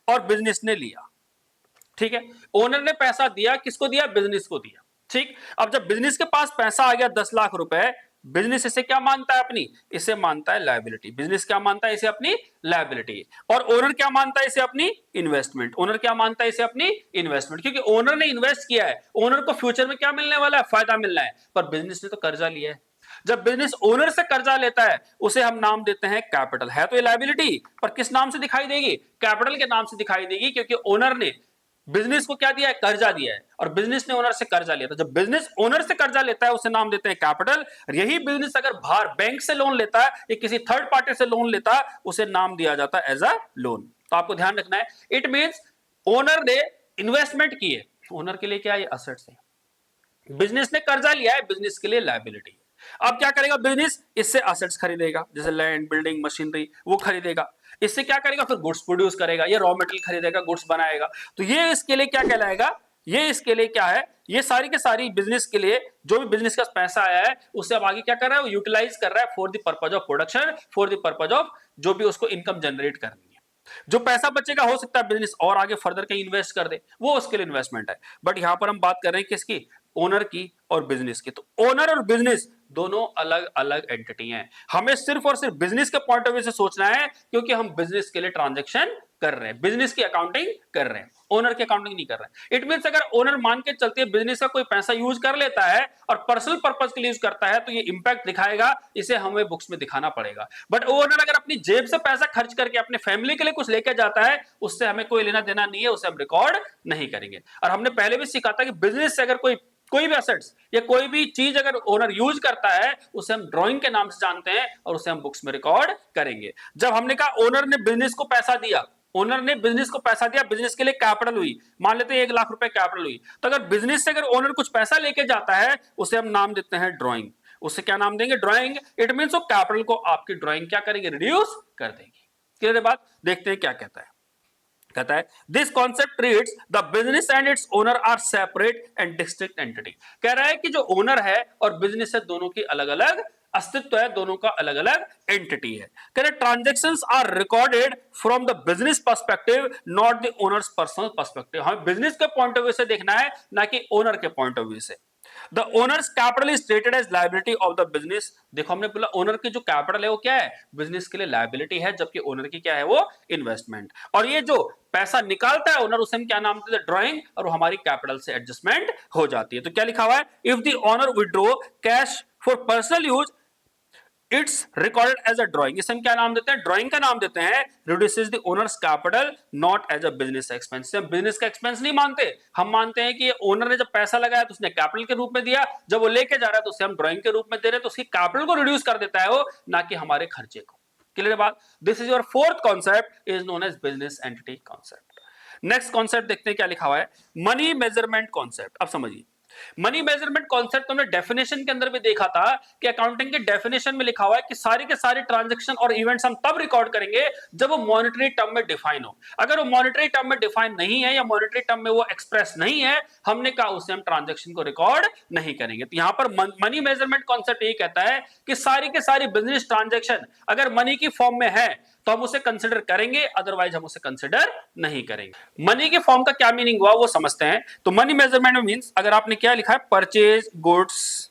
और बिजनेस ने लिया, ठीक है। ओनर ने पैसा दिया, किसको दिया, बिजनेस को दिया, ठीक। अब जब बिजनेस के पास पैसा आ गया 10 लाख रुपए, बिजनेस इसे क्या मानता है, अपनी, इसे मानता है लायबिलिटी। बिजनेस क्या मानता है, इसे अपनी लायबिलिटी। और ओनर क्या मानता है, इसे अपनी इन्वेस्टमेंट। ओनर क्या मानता है, इसे अपनी इन्वेस्टमेंट, क्योंकि ओनर ने इन्वेस्ट किया है, ओनर को फ्यूचर में क्या मिलने वाला है, फायदा मिलना है। पर बिजनेस ने तो कर्जा लिया है। जब बिजनेस ओनर से कर्जा लेता है, उसे हम नाम देते हैं कैपिटल। है तो ये लायबिलिटी, पर किस नाम से दिखाई देगी, कैपिटल के नाम से दिखाई देगी, क्योंकि ओनर ने बिजनेस को क्या दिया है, कर्जा दिया है, और बिजनेस ने ओनर से कर्जा लिया था। जब बिजनेस ओनर से कर्जा लेता है उसे नाम देते हैं कैपिटल। यही बिजनेस अगर बाहर बैंक से लोन लेता है या किसी थर्ड पार्टी से लोन लेता है, उसे नाम दिया जाता है एज अ लोन। तो आपको ध्यान रखना है, इट मींस ओनर ने इन्वेस्टमेंट की है, ओनर के लिए क्या है, असेट्स है। बिजनेस ने कर्जा लिया है, बिजनेस के लिए लायबिलिटी। अब क्या करेगा बिजनेस, इससे असेट्स खरीदेगा, जैसे लैंड, बिल्डिंग, मशीनरी, वो खरीदेगा। इससे क्या करेगा, फिर गुड्स प्रोड्यूस करेगा, ये रॉ मटेरियल खरीदेगा, गुड्स बनाएगा। तो ये इसके लिए क्या कहलाएगा, ये इसके लिए क्या है, ये सारी के सारी बिजनेस के लिए, जो भी बिजनेस का पैसा आया है उससे अब आगे क्या कर रहा है, वो यूटिलाइज कर रहा है for the purpose of production, for the purpose of जो भी उसको इनकम जनरेट करनी है। जो पैसा बचेगा, हो सकता है बिजनेस और आगे फर्दर कहीं इन्वेस्ट कर दे, वो उसके लिए इन्वेस्टमेंट है। बट यहां पर हम बात कर रहे हैं किसकी, ओनर की और बिजनेस की। तो ओनर और बिजनेस दोनों अलग अलग एंटिटी हैं। हमें सिर्फ और सिर्फ बिजनेस के पॉइंट ऑफ व्यू से सोचना है, क्योंकि हम बिजनेस के लिए ट्रांजैक्शन कर रहे हैं, बिजनेस की अकाउंटिंग कर रहे हैं, ओनर की अकाउंटिंग नहीं कर रहे हैं। इट मींस अगर ओनर मान के चलते हैं बिजनेस का कोई पैसा यूज कर लेता है और पर्सनल पर्पस के लिए यूज करता है, तो ये इंपैक्ट दिखाएगा, इसे हमें बुक्स में दिखाना पड़ेगा। बट ओनर अगर अपनी जेब से पैसा खर्च करके अपने फैमिली के लिए कुछ लेके जाता है, उससे हमें कोई लेना देना नहीं है, उसे हम रिकॉर्ड नहीं करेंगे। और हमने पहले भी सीखा था कि बिजनेस से अगर कोई भी असेट्स या कोई भी चीज अगर ओनर यूज करता है, उसे हम ड्राइंग के नाम से जानते हैं और उसे हम बुक्स में रिकॉर्ड करेंगे। जब हमने कहा ओनर ने बिजनेस को पैसा दिया, ओनर ने बिजनेस को पैसा दिया, बिजनेस के लिए कैपिटल हुई, मान लेते हैं 1 लाख रुपए कैपिटल हुई, तो अगर बिजनेस से अगर ओनर कुछ पैसा लेके जाता है, उसे हम नाम देते हैं ड्राइंग। उसे क्या नाम देंगे, ड्राइंग। इट मींस वो कैपिटल को आपकी ड्राइंग क्या करेंगे, रिड्यूस कर देंगे। क्लियर है बात? देखते हैं क्या कहता है। कहता है this concept treats the business and its owner are separate and distinct entity. कह रहा है कि जो ओनर है और बिजनेस है, दोनों की अलग अलग अस्तित्व है, दोनों का अलग अलग एंटिटी है। कह रहे transactions are recorded from the business perspective, not the owner's personal perspective. हमें बिजनेस के पॉइंट ऑफ व्यू से देखना है, ना कि ओनर के पॉइंट ऑफ व्यू से। The owner's capital is stated as liability of the business. देखो हमने बोला ओनर की जो कैपिटल है वो क्या है, बिजनेस के लिए लायबिलिटी है, जबकि ओनर की क्या है, वो इन्वेस्टमेंट। और ये जो पैसा निकालता है ओनर, उसे हम क्या नाम देते हैं, ड्राइंग, और वो हमारी कैपिटल से एडजस्टमेंट हो जाती है। तो क्या लिखा हुआ है, if the owner withdraw cash for personal use, it's recorded as a drawing. इसे हम क्या नाम देते हैं, ड्राइंग का नाम देते हैं। Reduces the owner's capital not as a business expense. हम बिजनेस का एक्सपेंस नहीं मानते, हम मानते हैं कि ओनर ने जब पैसा लगाया तो उसने कैपिटल के रूप में दिया, जब वो लेके जा रहा है तो उसे हम ड्राइंग के रूप में दे रहे हैं, तो उसकी कैपिटल को रिड्यूस कर देता है वो, ना कि हमारे खर्चे को। क्लियर बात? This is your fourth concept, is known as business entity concept. Next concept देखते हैं क्या लिखा हुआ है, मनी मेजरमेंट कॉन्सेप्ट। अब समझिए, मनी मेजरमेंट कॉन्सेप्ट हमने डेफिनेशन के अंदर भी देखा था कि अकाउंटिंग के डेफिनेशन में लिखा हुआ है कि सारी के सारे ट्रांजैक्शन और इवेंट्स हम तब रिकॉर्ड करेंगे जब वो मॉनेटरी टर्म में डिफाइन हो। अगर वो मॉनेटरी टर्म में डिफाइन नहीं है या मॉनेटरी टर्म में वो एक्सप्रेस नहीं है, हमने कहा उसे हम ट्रांजैक्शन को रिकॉर्ड नहीं करेंगे। तो यहां पर मनी मेजरमेंट कॉन्सेप्ट ये कहता है कि सारी के सारी बिजनेस ट्रांजैक्शन अगर मनी की फॉर्म में है तो हम उसे कंसिडर करेंगे, अदरवाइज हम उसे कंसिडर नहीं करेंगे। मनी के फॉर्म का क्या मीनिंग हुआ वो समझते हैं। तो मनी मेजरमेंट में मींस अगर आपने क्या लिखा है, परचेज गुड्स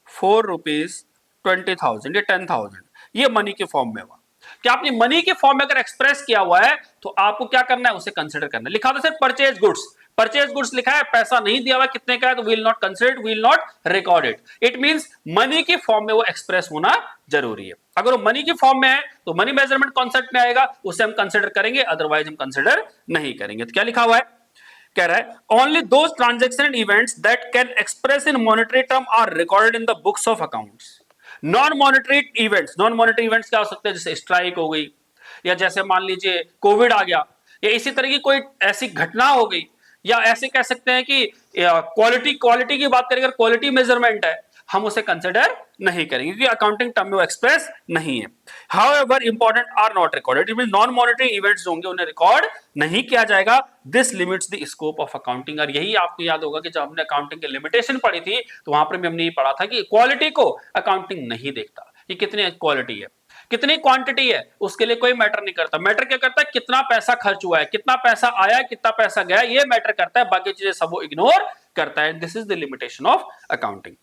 फॉर ₹20,000 या 10,000, ये मनी के फॉर्म में हुआ। कि आपने मनी के फॉर्म में अगर एक्सप्रेस किया हुआ है तो आपको क्या करना है, उसे कंसिडर करना है। लिखा था sir purchase goods, purchase goods लिखा है, पैसा नहीं दिया हुआ कितने का है, तो will not consider, will not record it. It means money के फॉर्म में वो एक्सप्रेस होना जरूरी है। अगर वो मनी की फॉर्म में है तो मनी मेजरमेंट कॉन्सेप्ट में आएगा, उसे हम कंसिडर करेंगे, अदरवाइज हम कंसिडर नहीं करेंगे। तो क्या लिखा हुआ है, कह रहा है only those transaction and events that can express in monetary term are recorded in the books of accounts. Non monetary events, non monetary events क्या हो सकते हैं, जैसे स्ट्राइक हो गई, या जैसे मान लीजिए कोविड आ गया, या इसी तरह की कोई ऐसी घटना हो गई, या ऐसे कह सकते हैं कि क्वालिटी क्वालिटी की बात करें, अगर क्वालिटी मेजरमेंट है हम उसे कंसिडर नहीं करेंगे क्योंकि अकाउंटिंग टर्म में वो एक्सप्रेस नहीं है। However important are not recorded, it means non monetary events होंगे उन्हें रिकॉर्ड नहीं किया जाएगा। This limits the scope of accounting. और यही आपको याद होगा कि जब हमने अकाउंटिंग की लिमिटेशन पढ़ी थी तो वहां पर भी हमने ये पढ़ा था कि क्वालिटी को अकाउंटिंग नहीं देखता, कि कितनी क्वालिटी है, कितनी क्वांटिटी है, उसके लिए कोई मैटर नहीं करता। मैटर क्या करता है, कितना पैसा खर्च हुआ है, कितना पैसा आया, कितना पैसा गया, ये मैटर करता है, बाकी चीजें सब वो इग्नोर करता है। This is the limitation of accounting.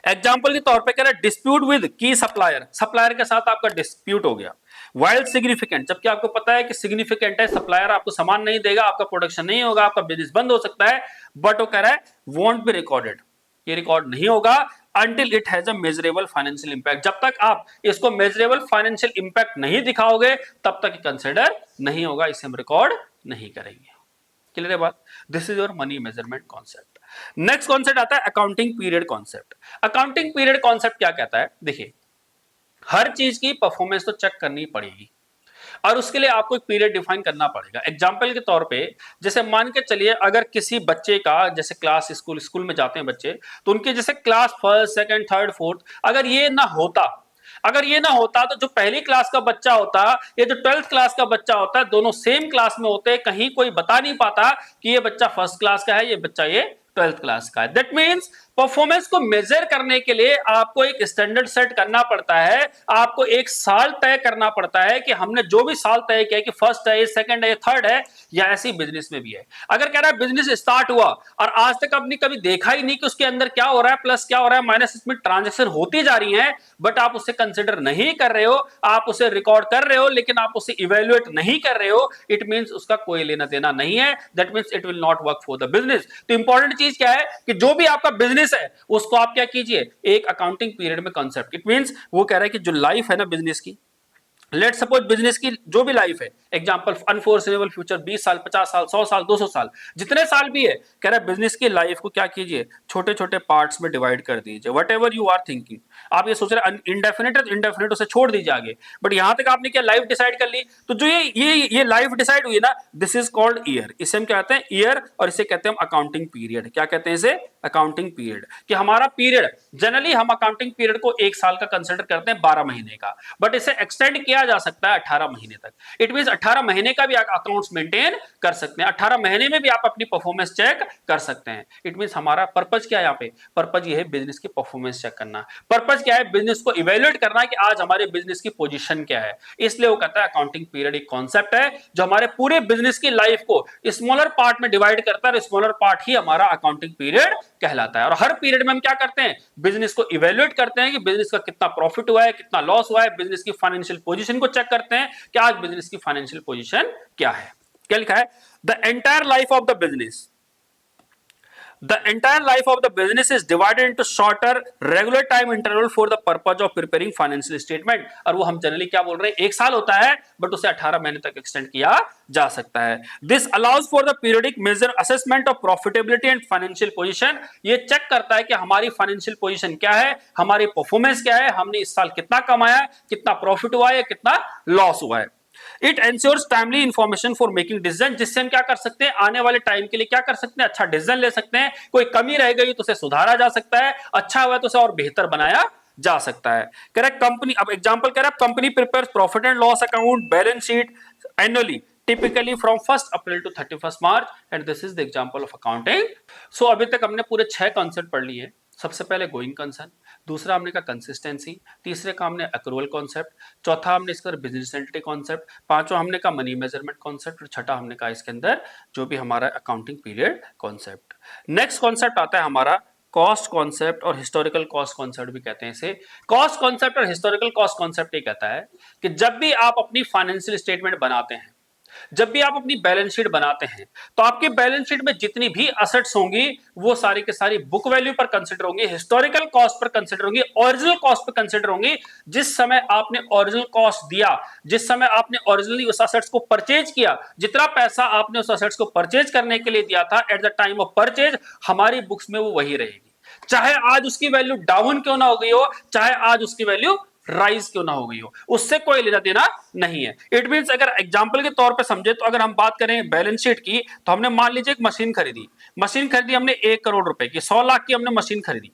Example के तौर पे कह रहा है डिस्प्यूट विद की सप्लायर, सप्लायर के साथ आपका डिस्प्यूट हो गया, वाइल सिग्निफिकेंट, जबकि आपको पता है कि सिग्निफिकेंट है, सप्लायर आपको सामान नहीं देगा, आपका प्रोडक्शन नहीं होगा, आपका बिजनेस बंद हो सकता है, बट वो कह रहा है वॉन्ट बी रिकॉर्डेड, ये रिकॉर्ड नहीं होगा until it has a measurable financial impact। जब तक आप इसको measurable financial impact नहीं दिखाओगे तब तक कंसिडर नहीं होगा, इसे हम रिकॉर्ड नहीं करेंगे। क्लियर है बात? This is your money measurement concept. Next concept आता है accounting period concept. Accounting period concept क्या कहता है, देखिए हर चीज की परफॉर्मेंस तो चेक करनी पड़ेगी और उसके लिए आपको एक पीरियड डिफाइन करना पड़ेगा। एग्जाम्पल के तौर पे जैसे मान के चलिए अगर किसी बच्चे का जैसे क्लास स्कूल में जाते हैं बच्चे, तो उनके जैसे class first second third fourth अगर ये ना होता, अगर ये ना होता तो जो पहली क्लास का बच्चा होता या जो 12th क्लास का बच्चा होता है दोनों सेम क्लास में होते, कहीं कोई बता नहीं पाता कि ये बच्चा फर्स्ट क्लास का है, ये बच्चा ये 12th क्लास का है। दैट मीन्स परफॉर्मेंस को मेजर करने के लिए आपको एक स्टैंडर्ड सेट करना पड़ता है, आपको एक साल तय करना पड़ता है कि हमने जो भी साल तय किया कि फर्स्ट है, सेकंड है, थर्ड है, या ऐसी बिजनेस में भी है। अगर कह रहा है बिजनेस स्टार्ट हुआ और आज तक आपने कभी देखा ही नहीं कि उसके अंदर क्या हो रहा है, प्लस क्या हो रहा है, माइनस, इसमें ट्रांजेक्शन होती जा रही है, बट आप उसे कंसिडर नहीं कर रहे हो, आप उसे रिकॉर्ड कर रहे हो लेकिन आप उसे इवेल्युएट नहीं कर रहे हो, इट मींस उसका कोई लेना देना नहीं है। That means it will not work for the business. तो इंपॉर्टेंट चीज क्या है कि जो भी आपका बिजनेस है उसको आप क्या कीजिए, एक अकाउंटिंग पीरियड में कॉन्सेप्ट। इट मींस वो कह रहा है कि जो लाइफ है ना बिजनेस की, लेट सपोज बिजनेस की जो भी लाइफ है, एग्जांपल अनफोर्सेबल फ्यूचर 20 साल 50 साल 100 साल 200 साल जितने साल भी है, कह रहा है बिजनेस की लाइफ को क्या कीजिए, छोटे छोटे पार्ट्स में डिवाइड कर दीजिए। Whatever you are thinking, आप ये सोच रहे हैं इंडेफिनेट है तो इंडेफिनेट उसे छोड़ दीजिए आगे, बट यहां तक आपने क्या लाइफ डिसाइड कर ली, तो जो ये लाइफ डिसाइड हुई ना, दिस इज कॉल्ड ईयर। इसे हम क्या कहते हैं, ईयर, और इसे कहते हैं अकाउंटिंग पीरियड। क्या कहते हैं इसे, अकाउंटिंग पीरियड। कि हमारा पीरियड जनरली हम अकाउंटिंग पीरियड को एक साल का कंसिडर करते हैं 12 महीने का, बट इसे एक्सटेंड किया जा सकता है 18 महीने तक। इट मींस 18 महीने का भी आप अकाउंट्स मेंटेन कर सकते हैं, 18 महीने में भी आप अपनी परफॉर्मेंस चेक कर सकते हैं। इट मींस हमारा पर्पज क्या है यहाँ पे, पर्पज ये है बिजनेस की परफॉर्मेंस चेक करना, पर्पज क्या है, बिजनेस को इवेल्युएट करना कि आज हमारे बिजनेस की पोजीशन क्या है। इसलिए वो कहता है अकाउंटिंग पीरियड एक कॉन्सेप्ट है जो हमारे पूरे बिजनेस की लाइफ को स्मॉलर पार्ट में डिवाइड करता है, और स्मॉलर पार्ट ही हमारा अकाउंटिंग पीरियड कहलाता है। और हर पीरियड में हम क्या करते हैं, बिजनेस को इवेल्युएट करते हैं कि बिजनेस का कितना प्रॉफिट हुआ है, कितना लॉस हुआ है, बिजनेस की फाइनेंशियल पोजीशन को चेक करते हैं कि आज बिजनेस की फाइनेंशियल पोजीशन क्या है। क्या लिखा है, the entire life of the business, the entire life of the business is divided into shorter regular time interval for the purpose of preparing financial statement। और वो हम जनरली क्या बोल रहे हैं, एक साल होता है बट उसे 18 महीने तक एक्सटेंड किया जा सकता है। This allows for the periodic measure assessment of profitability and financial position. ये चेक करता है कि हमारी फाइनेंशियल पोजीशन क्या है, हमारी परफॉर्मेंस क्या है, हमने इस साल कितना कमाया, कितना प्रॉफिट हुआ है, कितना लॉस हुआ है। It ensures timely information for making decision, जिससे हम क्या कर सकते हैं, आने वाले टाइम के लिए क्या कर सकते हैं, अच्छा डिसीजन ले सकते हैं। कोई कमी रह गई तो उसे सुधारा जा सकता है, अच्छा हुआ तो उसे और बेहतर बनाया जा सकता है। करेक्ट, कंपनी, अब एग्जांपल कह रहा है company prepares profit and loss account, balance sheet annually typically from 1st April to 31st March, and this is the example of accounting। so अभी तक हमने पूरे 6 कॉन्सेप्ट पढ़ लिए। सबसे पहले गोइंग कंसर्न, दूसरा हमने कहा कंसिस्टेंसी, तीसरे का हमने अक्रूवल कॉन्सेप्ट, चौथा हमने इसका बिजनेस एंटिटी कॉन्सेप्ट, पांचवा हमने कहा मनी मेजरमेंट कॉन्सेप्ट, और छठा हमने कहा इसके अंदर जो भी हमारा accounting period concept. Next concept आता है हमारा कॉस्ट कॉन्सेप्ट और हिस्टोरिकल कॉस्ट कॉन्सेप्ट भी कहते हैं इसे। कॉस्ट कॉन्सेप्ट और हिस्टोरिकल कॉस्ट कॉन्सेप्ट ये कहता है कि जब भी आप अपनी फाइनेंशियल स्टेटमेंट बनाते हैं, जब भी आप अपनी बैलेंस शीट बनाते हैं, तो आपकी बैलेंस शीट में जितनी भी असेट्स होंगी वो सारी के सारी बुक वैल्यू पर कंसिडर होंगी, हिस्टोरिकल कॉस्ट पर कंसिडर होंगी, ओरिजिनल कॉस्ट पर कंसिडर होंगी। जिस समय आपने ओरिजिनल कॉस्ट दिया, जिस समय आपने ओरिजिनली उस असेट्स को परचेज किया, जितना पैसा आपने उस असेट्स को परचेज करने के लिए दिया था at the time of purchase, हमारी बुक्स में वो वही रहेगी, चाहे आज उसकी वैल्यू डाउन क्यों ना हो गई हो, चाहे आज उसकी वैल्यू राइज क्यों ना हो गई हो, उससे कोई लेना देना नहीं है। इट मींस अगर एग्जांपल के तौर पे समझे तो अगर हम बात करें बैलेंस शीट की, तो हमने मान लीजिए एक मशीन खरीदी हमने 1 करोड़ रुपए की, 100 लाख की हमने मशीन खरीदी।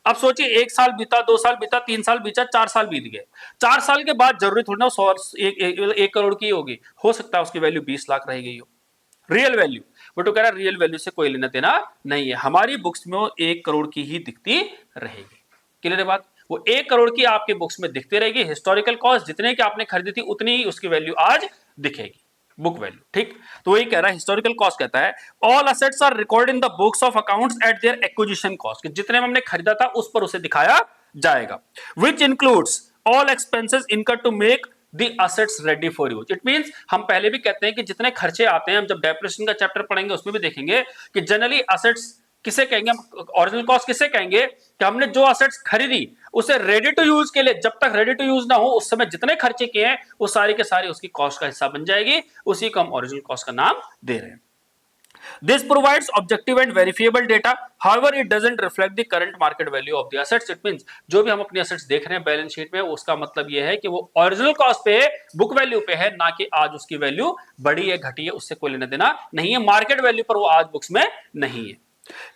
अब सोचिए 1 साल बीता, 2 साल बीता, 3 साल बीता, 4 साल बीत गए। 4 साल के बाद जरूरी थोड़ी ना 1 करोड़ की होगी, हो सकता है उसकी वैल्यू 20 लाख रह गई हो, रियल वैल्यू। बट वो कह रहा है रियल वैल्यू से कोई लेना देना नहीं है, हमारी बुक्स में वो 1 करोड़ की ही दिखती रहेगी। क्लियर है बात? वो 1 करोड़ की आपके बुक्स में दिखती रहेगी। हिस्टोरिकल कॉस्ट जितने की आपने खरीदी थी उतनी ही उसकी वैल्यू आज दिखेगी, बुक वैल्यू। ठीक, तो वही कह रहा है हिस्टोरिकल कॉस्ट कहता है all assets are recorded in the books of accounts at their acquisition cost, जितने में हमने खरीदा था उस पर उसे दिखाया जाएगा। Which includes all expenses incurred to make the assets ready for use. It means हम पहले भी कहते हैं कि जितने खर्चे आते हैं, हम जब डेप्रिसिएशन का चैप्टर पढ़ेंगे उसमें भी देखेंगे कि जनरली असेट्स किसे कहेंगे, हम ओरिजिनल कॉस्ट किसे कहेंगे कि हमने जो असेट्स खरीदी उसे रेडी टू यूज के लिए, जब तक रेडी टू यूज ना हो उस समय जितने खर्चे किए हैं वो सारी के सारी उसकी कॉस्ट का हिस्सा बन जाएगी, उसी को हम ओरिजिनल कॉस्ट का नाम दे रहे हैं। This provides objective and verifiable data. However, it doesn't reflect the current market value of the assets. It means जो भी हम अपनी assets देख रहे हैं बैलेंस शीट में, उसका मतलब ये है कि वो ओरिजिनल कॉस्ट पे है, बुक वैल्यू पे है, ना कि आज उसकी वैल्यू बढ़ी है घटी है, उससे कोई लेना देना नहीं है। मार्केट वैल्यू पर वो आज बुक्स में नहीं है।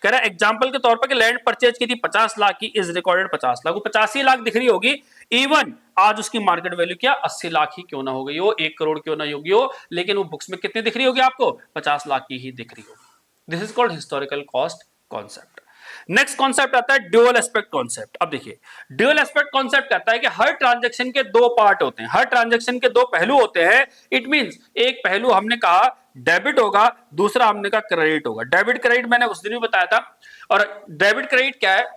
कह रहा है एग्जांपल के तौर पर कि लैंड परचेज की थी 50 लाख की, इज रिकॉर्डेड 50 लाख, वो 85 लाख दिख रही होगी, इवन आज उसकी मार्केट वैल्यू क्या 80 लाख ही क्यों ना हो गई हो, 1 करोड़ क्यों ना होगी हो, लेकिन वो बुक्स में कितनी दिख रही होगी आपको, 50 लाख की ही दिख रही होगी। This is called historical cost concept. Next concept आता है ड्यूअल एस्पेक्ट कॉन्सेप्ट। अब देखिए ड्यूअल एस्पेक्ट कॉन्सेप्ट कहता है कि हर ट्रांजैक्शन के दो पार्ट होते हैं, हर ट्रांजैक्शन के दो पहलू होते हैं। इट मींस एक पहलू हमने कहा डेबिट होगा, दूसरा हमने कहा क्रेडिट होगा। डेबिट क्रेडिट मैंने उस दिन भी बताया था। और डेबिट क्रेडिट क्या है?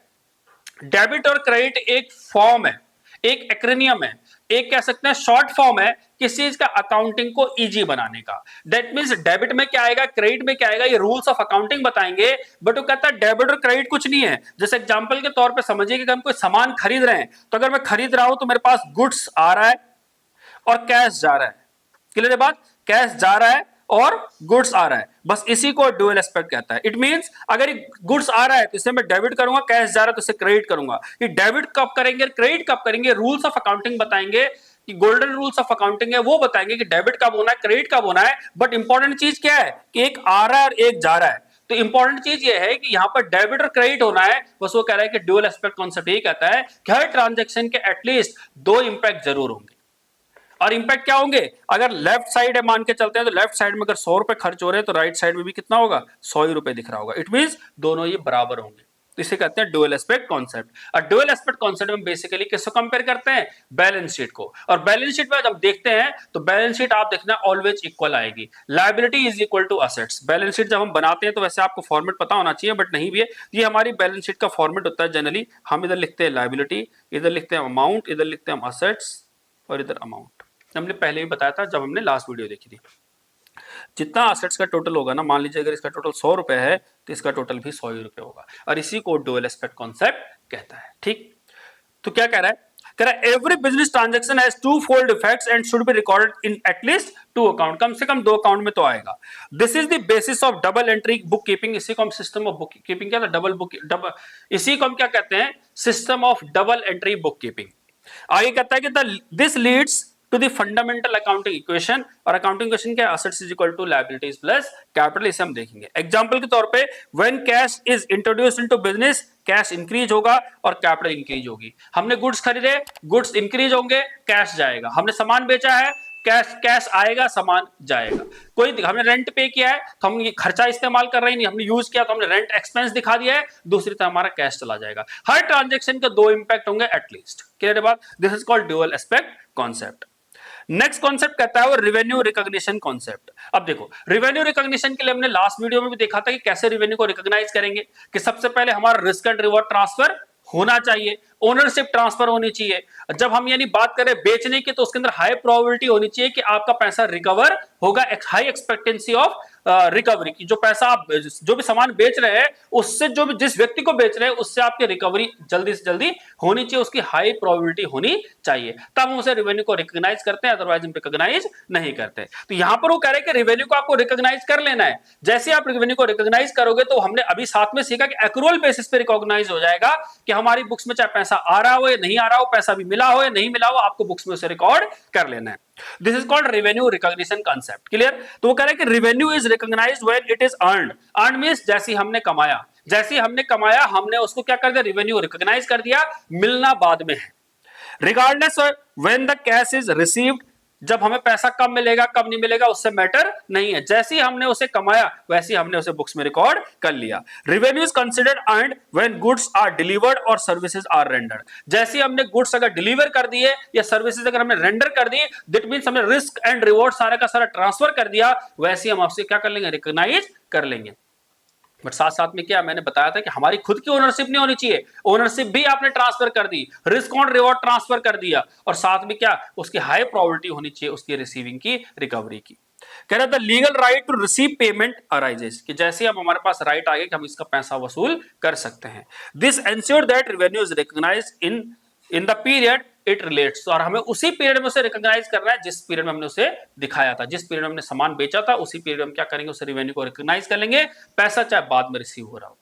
डेबिट और क्रेडिट एक फॉर्म है, एक एक्रोनियम है, एक कह सकते हैं शॉर्ट फॉर्म है किसी चीज का अकाउंटिंग को इजी बनाने का। दैट मींस डेबिट में क्या आएगा, क्रेडिट में क्या आएगा, ये रूल्स ऑफ अकाउंटिंग बताएंगे। बट वो कहता है डेबिट और क्रेडिट कुछ नहीं है। जैसे एग्जांपल के तौर पे समझिए कि हम कोई सामान खरीद रहे हैं, तो अगर मैं खरीद रहा हूं तो मेरे पास गुड्स आ रहा है और कैश जा रहा है। क्लियर है बात? कैश जा रहा है और गुड्स आ रहा है, बस इसी को ड्यूअल एस्पेक्ट कहता है। इट मींस अगर गुड्स आ रहा है तो इसे मैं डेबिट करूंगा, कैश जा रहा है तो इसे क्रेडिट करूंगा। ये डेबिट कब करेंगे, क्रेडिट कब करेंगे, रूल्स ऑफ अकाउंटिंग बताएंगे कि गोल्डन रूल्स ऑफ अकाउंटिंग है वो बताएंगे कि डेबिट कब होना है, क्रेडिट कब होना है। बट इंपॉर्टेंट चीज क्या है कि एक आ रहा है और एक जा रहा है। तो इंपॉर्टेंट चीज ये है कि यहां पर डेबिट और क्रेडिट होना है, बस वो कह रहा है कि ड्यूअल एस्पेक्ट कॉन्सेप्ट ये कहता है कि हर ट्रांजैक्शन के एटलीस्ट दो इंपैक्ट जरूर होंगे। और इंपैक्ट क्या होंगे, अगर लेफ्ट साइड है मान के चलते हैं तो लेफ्ट साइड में अगर 100 रुपए खर्च हो रहे हैं तो राइट साइड में भी कितना होगा, 100 ही रुपए दिख रहा होगा। इट मींस दोनों ये बराबर होंगे, तो इसे कहते हैं ड्यूअल एस्पेक्ट कॉन्सेप्ट। और ड्यूअल एस्पेक्ट कॉन्सेप्ट में बेसिकली किसको कंपेयर करते हैं, बैलेंस शीट को। और बैलेंस शीट में जब देखते हैं तो बैलेंस शीट आप देखना ऑलवेज इक्वल आएगी, liability is equal to assets. Balance sheet जब हम बनाते हैं तो वैसे आपको फॉर्मेट पता होना चाहिए बट नहीं भी है, ये हमारी बैलेंस शीट का फॉर्मेट होता है। जनरली हम इधर लिखते हैं लायबिलिटी, इधर लिखते हैं अमाउंट, इधर लिखते हैं हम असेट्स और इधर अमाउंट। हमने पहले भी बताया था जब हमने लास्ट वीडियो देखी थी। जितना असेट्स का टोटल होगा ना, मान लीजिए अगर इसका टोटल 100 रुपए है तो इसका टोटल भी 100 ही रुपए होगा। और इसी को ड्यूअल एस्पेक्ट कॉन्सेप्ट कहता है। ठीक, तो क्या कह रहा है, कह रहा है every business transaction has two fold effects and should be recorded in at least 2 account. कम से कम 2 अकाउंट में तो आएगा। This is the basis of double entry book keeping. इसी को हम सिस्टम ऑफ बुक कीपिंग क्या था, इसी को हम क्या कहते हैं, system of double entry book keeping. आगे कहता है कि this leads to the fundamental accounting equation. और अकाउंटिंग इक्वेशन क्या है, assets is equal to liabilities plus capital. इसे हम देखेंगे एग्जांपल के तौर पे, when cash is introduced into business, cash increase होगा और कैपिटल इंक्रीज होगी। हमने गुड्स खरीदे, गुड्स इंक्रीज होंगे, कैश जाएगा। हमने सामान बेचा है, कैश आएगा, सामान जाएगा। कोई हमने रेंट पे किया है तो हम ये खर्चा इस्तेमाल कर रहे हैं नहीं, हमने यूज किया तो हमने रेंट एक्सपेंस दिखा दिया है, दूसरी तरफ हमारा कैश चला जाएगा। हर ट्रांजैक्शन के 2 इंपैक्ट होंगे एटलीस्ट। क्लियर है बात? This is called dual aspect concept. Next concept कहता है वो रेवेन्यू रिकॉग्निशन कॉन्सेप्ट। अब देखो, रेवेन्यू रिकॉग्निशन के लिए हमने लास्ट वीडियो में भी देखा था कि कैसे रेवेन्यू को रिकॉग्नाइज करेंगे, कि सबसे पहले हमारा रिस्क एंड रिवॉर्ड ट्रांसफर होना चाहिए, ओनरशिप ट्रांसफर होनी चाहिए। जब हम यानी बात करें बेचने की, तो उसके अंदर हाई प्रोबेबिलिटी होनी चाहिए कि आपका पैसा रिकवर होगा, हाई एक्सपेक्टेंसी ऑफ रिकवरी की। जो पैसा आप जो भी सामान बेच रहे हैं उससे, जो भी जिस व्यक्ति को बेच रहे हैं उससे आपकी रिकवरी जल्दी से जल्दी होनी चाहिए, उसकी हाई प्रोबेबिलिटी होनी चाहिए, तब हम उसे रेवेन्यू को रिकॉग्नाइज करते हैं, अदरवाइज हम रिकॉग्नाइज नहीं करते। तो यहां पर वो कह रहे हैं कि रेवेन्यू को आपको रिकॉग्नाइज कर लेना है। जैसे आप रेवेन्यू को रिकॉग्नाइज करोगे, तो हमने अभी साथ में सीखा कि एक्रूअल बेसिस पे रिकॉग्नाइज हो जाएगा कि हमारी बुक्स में चाहे पैसा आ रहा हो या नहीं आ रहा हो, पैसा भी मिला हो या नहीं मिला हो, आपको बुक्स में उसे रिकॉर्ड कर लेना है। This is called revenue recognition concept. Clear? तो वो कह रहे हैं कि revenue is recognised when it is earned. Earn means जैसे हमने कमाया, जैसे हमने कमाया हमने उसको क्या कर दिया, रेवेन्यू रिकॉग्नाइज कर दिया, मिलना बाद में है। Regardless when the cash is received, जब हमें पैसा कब मिलेगा कब नहीं मिलेगा उससे मैटर नहीं है, जैसे ही हमने उसे कमाया वैसे ही हमने उसे बुक्स में रिकॉर्ड कर लिया। Revenue is considered earned when goods are delivered और सर्विसेज आर रेंडर्ड। जैसे ही हमने गुड्स अगर डिलीवर कर दिए या सर्विसेज अगर हमने रेंडर कर दी, दैट मींस हमने रिस्क एंड रिवॉर्ड सारा का सारा ट्रांसफर कर दिया, वैसे ही हम आपसे क्या कर लेंगे, रिकॉग्नाइज कर लेंगे। बट साथ साथ में क्या मैंने बताया था कि हमारी खुद की ओनरशिप नहीं होनी चाहिए, ओनरशिप भी आपने ट्रांसफर कर दी, रिस्क ऑन रिवॉर्ड ट्रांसफर कर दिया, और साथ में क्या उसकी हाई प्रोबेबिलिटी होनी चाहिए उसकी रिसीविंग की, रिकवरी की। कह रहा था legal right to receive payment arises, कि जैसे अब हमारे पास राइट आ गया कि हम इसका पैसा वसूल कर सकते हैं। This ensure that revenue is recognised in the period it relates, और हमें उसी पीरियड में उसे रिकॉग्नाइज करना है जिस पीरियड में हमने उसे दिखाया था, जिस पीरियड में हमने सामान बेचा था उसी पीरियड में क्या करेंगे, उसे रेवेन्यू को रिकॉग्नाइज कर लेंगे, पैसा चाहे बाद में रिसीव हो रहा हो।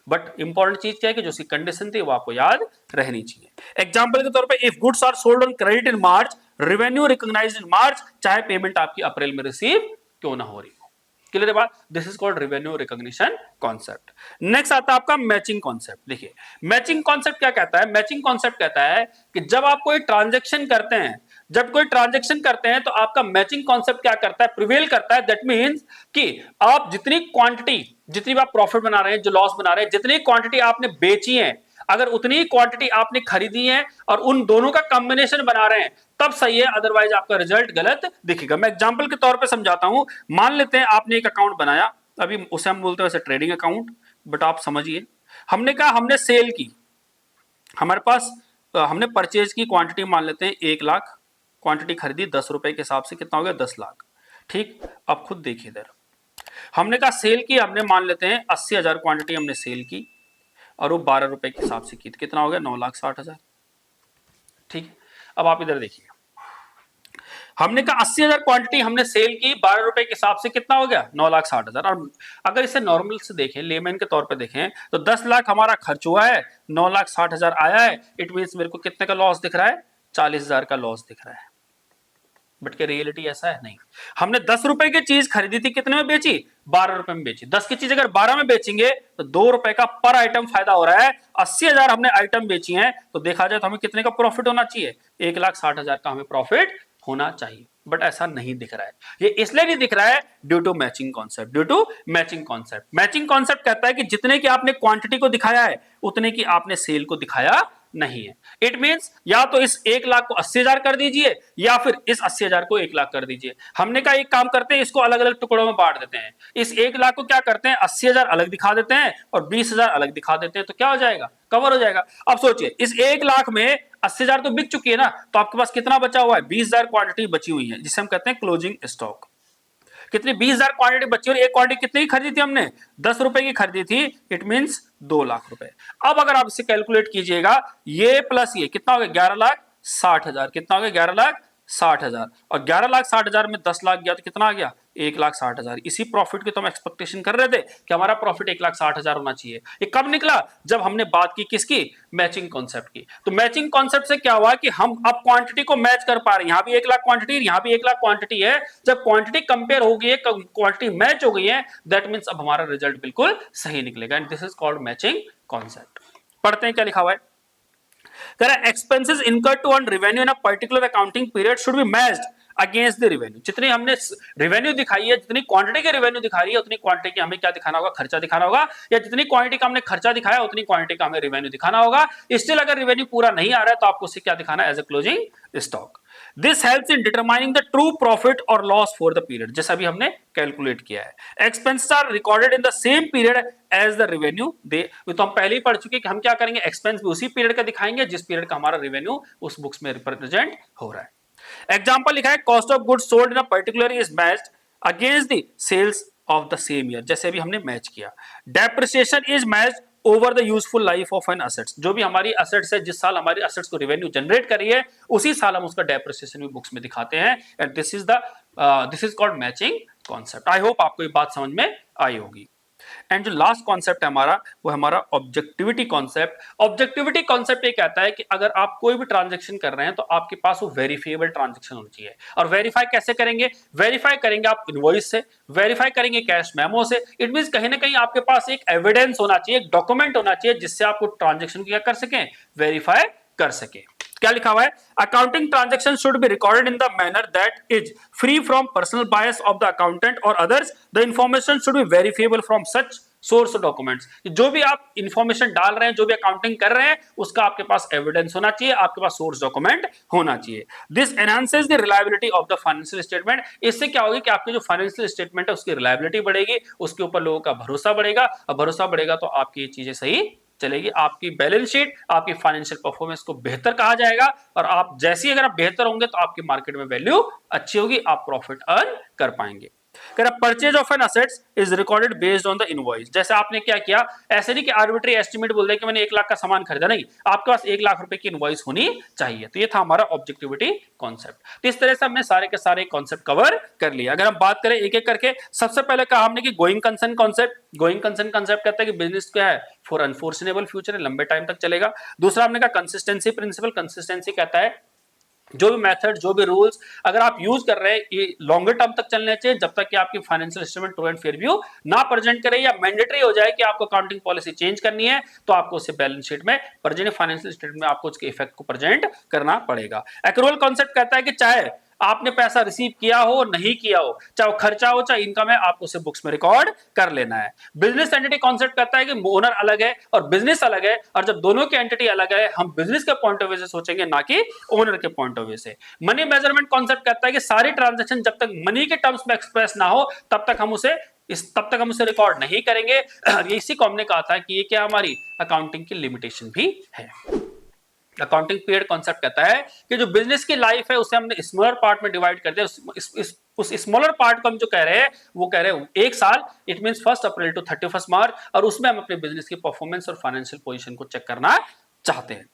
बट इंपॉर्टेंट चीज क्या है कि जो उसकी कंडीशन थी वो आपको याद रहनी चाहिए। एग्जांपल के तौर पे if goods are sold on credit in March, revenue recognised in March, चाहे पेमेंट आपकी अप्रैल में रिसीव क्यों ना हो रही हो। क्लियर है बात? This is called revenue recognition concept. Next आता है आपका मैचिंग कॉन्सेप्ट। देखिए मैचिंग कॉन्सेप्ट क्या कहता है, मैचिंग कॉन्सेप्ट कहता है कि जब आप कोई ट्रांजेक्शन करते हैं, जब कोई ट्रांजेक्शन करते हैं तो आपका मैचिंग कॉन्सेप्ट क्या करता है, प्रिवेल करता है। दैट मींस कि आप जितनी क्वांटिटी, जितनी भी आप प्रॉफिट बना रहे हैं, जो लॉस बना रहे हैं, जितनी क्वांटिटी आपने बेची है, अगर उतनी क्वांटिटी आपने खरीदी है और उन दोनों का कॉम्बिनेशन बना रहे हैं तब सही है, अदरवाइज आपका रिजल्ट गलत दिखेगा। मैं एग्जांपल के तौर पे समझाता हूं। मान लेते हैं आपने एक अकाउंट बनाया, अभी उसे हम बोलते हैं वैसे ट्रेडिंग अकाउंट, बट आप समझिए, हमने कहा हमने सेल की, हमारे पास हमने परचेज की क्वांटिटी मान लेते हैं 1 लाख, क्वांटिटी खरीदी 10 रुपए के हिसाब से, कितना हो गया 10 लाख। ठीक, अब खुद देखिए इधर, हमने कहा सेल की, हमने मान लेते हैं 80,000 क्वांटिटी हमने सेल की और वो 12 रुपए के हिसाब से की, तो कितना हो गया 9,60,000। ठीक है, अब आप इधर देखिए, हमने कहा 80,000 क्वांटिटी हमने सेल की, 12 रुपए के हिसाब से कितना हो गया 9,60,000। और अगर इसे नॉर्मल से देखें, लेमैन के तौर पे देखें, तो 10 लाख हमारा खर्च हुआ है, 9,60,000 आया है, इट मींस मेरे को कितने का लॉस दिख रहा है, 40,000 का लॉस दिख रहा है। बट क्या रियलिटी ऐसा है? नहीं। हमने 10 रुपए की चीज खरीदी थी, कितने में बेची, 12 रुपए में बेची। 10 की चीज अगर 12 में बेचेंगे तो 2 रुपए का पर आइटम फायदा हो रहा है। 80,000 हमने आइटम बेची हैं, तो देखा जाए तो हमें कितने का प्रॉफिट होना चाहिए, 1,60,000 का हमें प्रॉफिट होना चाहिए। बट ऐसा नहीं दिख रहा है। ये इसलिए नहीं दिख रहा है due to matching concept, due to matching concept. Matching concept कहता है कि जितने की आपने क्वांटिटी को दिखाया है उतने की आपने सेल को दिखाया नहीं है। इट मींस या तो इस 1 लाख को 80,000 कर दीजिए या फिर इस 80,000 को 1 लाख कर दीजिए। हमने कहा एक काम करते हैं, इसको अलग अलग टुकड़ों में बांट देते हैं। इस 1 लाख को क्या करते हैं, 80,000 अलग दिखा देते हैं और 20,000 अलग दिखा देते हैं, तो क्या हो जाएगा, कवर हो जाएगा। अब सोचिए इस 1 लाख में 80,000 तो बिक चुकी है ना, तो आपके पास कितना बचा हुआ है, 20,000 क्वांटिटी बची हुई है, जिसे हम कहते हैं क्लोजिंग स्टॉक। कितनी, 20,000 क्वांटिटी बची और एक क्वांटिटी कितनी की खरीदी थी हमने, 10 रुपए की खरीदी थी, इट मींस 2 लाख रुपए। अब अगर आप इसे कैलकुलेट कीजिएगा, ये प्लस ये कितना हो गया, 11,60,000, कितना हो गया 11,60,000, और 11,60,000 में 10 लाख गया तो कितना आ गया, 1,60,000। इसी प्रॉफिट की तो हम एक्सपेक्टेशन कर रहे थे कि हमारा प्रॉफिट 1,60,000 होना चाहिए। ये कब निकला, जब हमने बात की किसकी, मैचिंग कॉन्सेप्ट की। तो मैचिंग कॉन्सेप्ट से क्या हुआ कि हम अब क्वांटिटी को मैच कर पा रहे हैं, यहां भी 1 लाख क्वांटिटी, यहां भी 1 लाख क्वांटिटी है। जब क्वांटिटी कंपेयर हो गई है, क्वांटिटी मैच हो गई है, दैट मींस अब हमारा रिजल्ट बिल्कुल सही निकलेगा, and this is called matching concept. पढ़ते हैं क्या लिखा हुआ है। कह रहा है expenses incurred to earn revenue in a particular accounting period should be matched against the revenue. जितनी हमने रेवेन्यू दिखाई है, जितनी क्वांटिटी की रेवेन्यू दिखा रही है, उतनी क्वांटिटी की हमें क्या दिखाना होगा, खर्चा दिखाना होगा, या जितनी क्वांटिटी का हमने खर्चा दिखाया उतनी क्वांटिटी का हमें रेवेन्यू दिखाना होगा। स्टिल अगर रेवेन्यू पूरा नहीं आ रहा है तो आपको उसे क्या दिखाना है, as a closing stock. This helps in determining the true profit और लॉस फॉर द पीरियड, जैसा भी हमने कैलकुलेट किया है। Expenses are recorded in the same period as the revenue. दे तो हम पहले ही पढ़ चुके कि हम क्या करेंगे, एक्सपेंस भी उसी पीरियड का दिखाएंगे जिस पीरियड का हमारा रेवेन्यू उस बुक्स में रिप्रेजेंट हो रहा है। एग्जांपल लिखा है, cost of goods sold in a particular is matched against the sales of the same year, जैसे भी हमने मैच किया। Depreciation is matched over the useful life of an assets, जो भी हमारी असेट्स है, जिस साल हमारी असेट्स को रेवेन्यू जनरेट करी है उसी साल हम उसका डेप्रिसिएशन भी बुक्स में दिखाते हैं। And this is called matching concept. I hope आपको ये बात समझ में आई होगी। एंड जो लास्ट कॉन्सेप्ट है हमारा, वो हमारा ऑब्जेक्टिविटी कॉन्सेप्ट। ऑब्जेक्टिविटी कॉन्सेप्ट ये कहता है कि अगर आप कोई भी ट्रांजैक्शन कर रहे हैं तो आपके पास वो वेरीफाइबल ट्रांजैक्शन होनी चाहिए। और वेरीफाई कैसे करेंगे, वेरीफाई करेंगे आप इनवॉइस से, वेरीफाई करेंगे कैश मेमो से। इट मींस कहीं ना कहीं आपके पास एक एविडेंस होना चाहिए, एक डॉक्यूमेंट होना चाहिए जिससे आप ट्रांजेक्शन क्या कर सकें, वेरीफाई कर सके। क्या लिखा हुआ है, accounting transaction should be recorded in the manner that is free from personal bias of the accountant और others. The information should be verifiable from such source documents. जो भी आप इंफॉर्मेशन डाल रहे हैं, जो भी अकाउंटिंग कर रहे हैं, उसका आपके पास एविडेंस होना चाहिए, आपके पास सोर्स डॉक्यूमेंट होना चाहिए। This enhances the reliability of the financial statement. इससे क्या होगी कि आपके जो फाइनेंशियल स्टेटमेंट है उसकी रिलायबिलिटी बढ़ेगी, उसके ऊपर लोगों का भरोसा बढ़ेगा, और भरोसा बढ़ेगा तो आपकी ये चीजें सही चलेगी, आपकी बैलेंस शीट, आपकी फाइनेंशियल परफॉर्मेंस को बेहतर कहा जाएगा। और आप जैसे ही अगर आप बेहतर होंगे तो आपकी मार्केट में वैल्यू अच्छी होगी, आप प्रॉफिट अर्न कर पाएंगे। Purchase of an assets is recorded based on the invoice. जैसे आपने क्या किया, ऐसे नहीं कि आर्बिट्री एस्टिमेट बोल दे कि मैंने 1 लाख का सामान खरीदा, नहीं, आपके पास 1 लाख रुपए की इनवॉइस होनी चाहिए। तो ये था हमारा ऑब्जेक्टिविटी कॉन्सेप्ट। तो इस तरह से हमने सारे के सारे कॉन्सेप्ट कवर कर लिया। अगर हम बात करें एक एक करके, सबसे पहले कहा हमने कि going concern concept. Going concern concept कहता है कि बिजनेस क्या है, फॉर अनफोर्सनेबल फ्यूचर, लंबे टाइम तक चलेगा। दूसरा हमने कहा कंसिस्टेंसी प्रिंसिपल। कंसिस्टेंसी कहता है जो भी मेथड, जो भी रूल्स अगर आप यूज कर रहे हैं, ये लॉन्गर टर्म तक चलने चाहिए, जब तक कि आपकी financial statement true and fair view ना प्रेजेंट करे या मैंडेटरी हो जाए कि आपको अकाउंटिंग पॉलिसी चेंज करनी है, तो आपको उसे बैलेंस शीट में प्रेजेंट, फाइनेंशियल स्टेटमेंट में आपको उसके इफेक्ट को प्रेजेंट करना पड़ेगा। एक्रूअल कॉन्सेप्ट कहता है कि चाहे आपने पैसा रिसीव किया हो, नहीं किया हो, चाहे वो खर्चा हो चाहे इनकम है, आपको उसे बुक्स में रिकॉर्ड कर लेना है। बिजनेस एंटिटी कॉन्सेप्ट कहता है कि ओनर अलग है और बिजनेस अलग है, और जब दोनों की एंटिटी अलग है, हम बिजनेस के पॉइंट ऑफ व्यू से सोचेंगे, ना कि ओनर के पॉइंट ऑफ व्यू से। मनी मेजरमेंट कॉन्सेप्ट कहता है कि सारी ट्रांजैक्शन जब तक मनी के टर्म्स में एक्सप्रेस ना हो तब तक हम उसे रिकॉर्ड नहीं करेंगे। इसी को हमने कहा था कि ये क्या हमारी अकाउंटिंग की लिमिटेशन भी है। अकाउंटिंग पीरियड कॉन्सेप्ट कहता है कि जो बिजनेस की लाइफ है उसे हमने स्मॉलर पार्ट में डिवाइड कर दिया। उस स्मॉलर पार्ट को हम जो कह रहे हैं वो कह रहे हैं 1 साल, इट मींस 1 अप्रैल टू 31 मार्च, और उसमें हम अपने बिजनेस की परफॉर्मेंस और फाइनेंशियल पोजीशन को चेक करना चाहते हैं।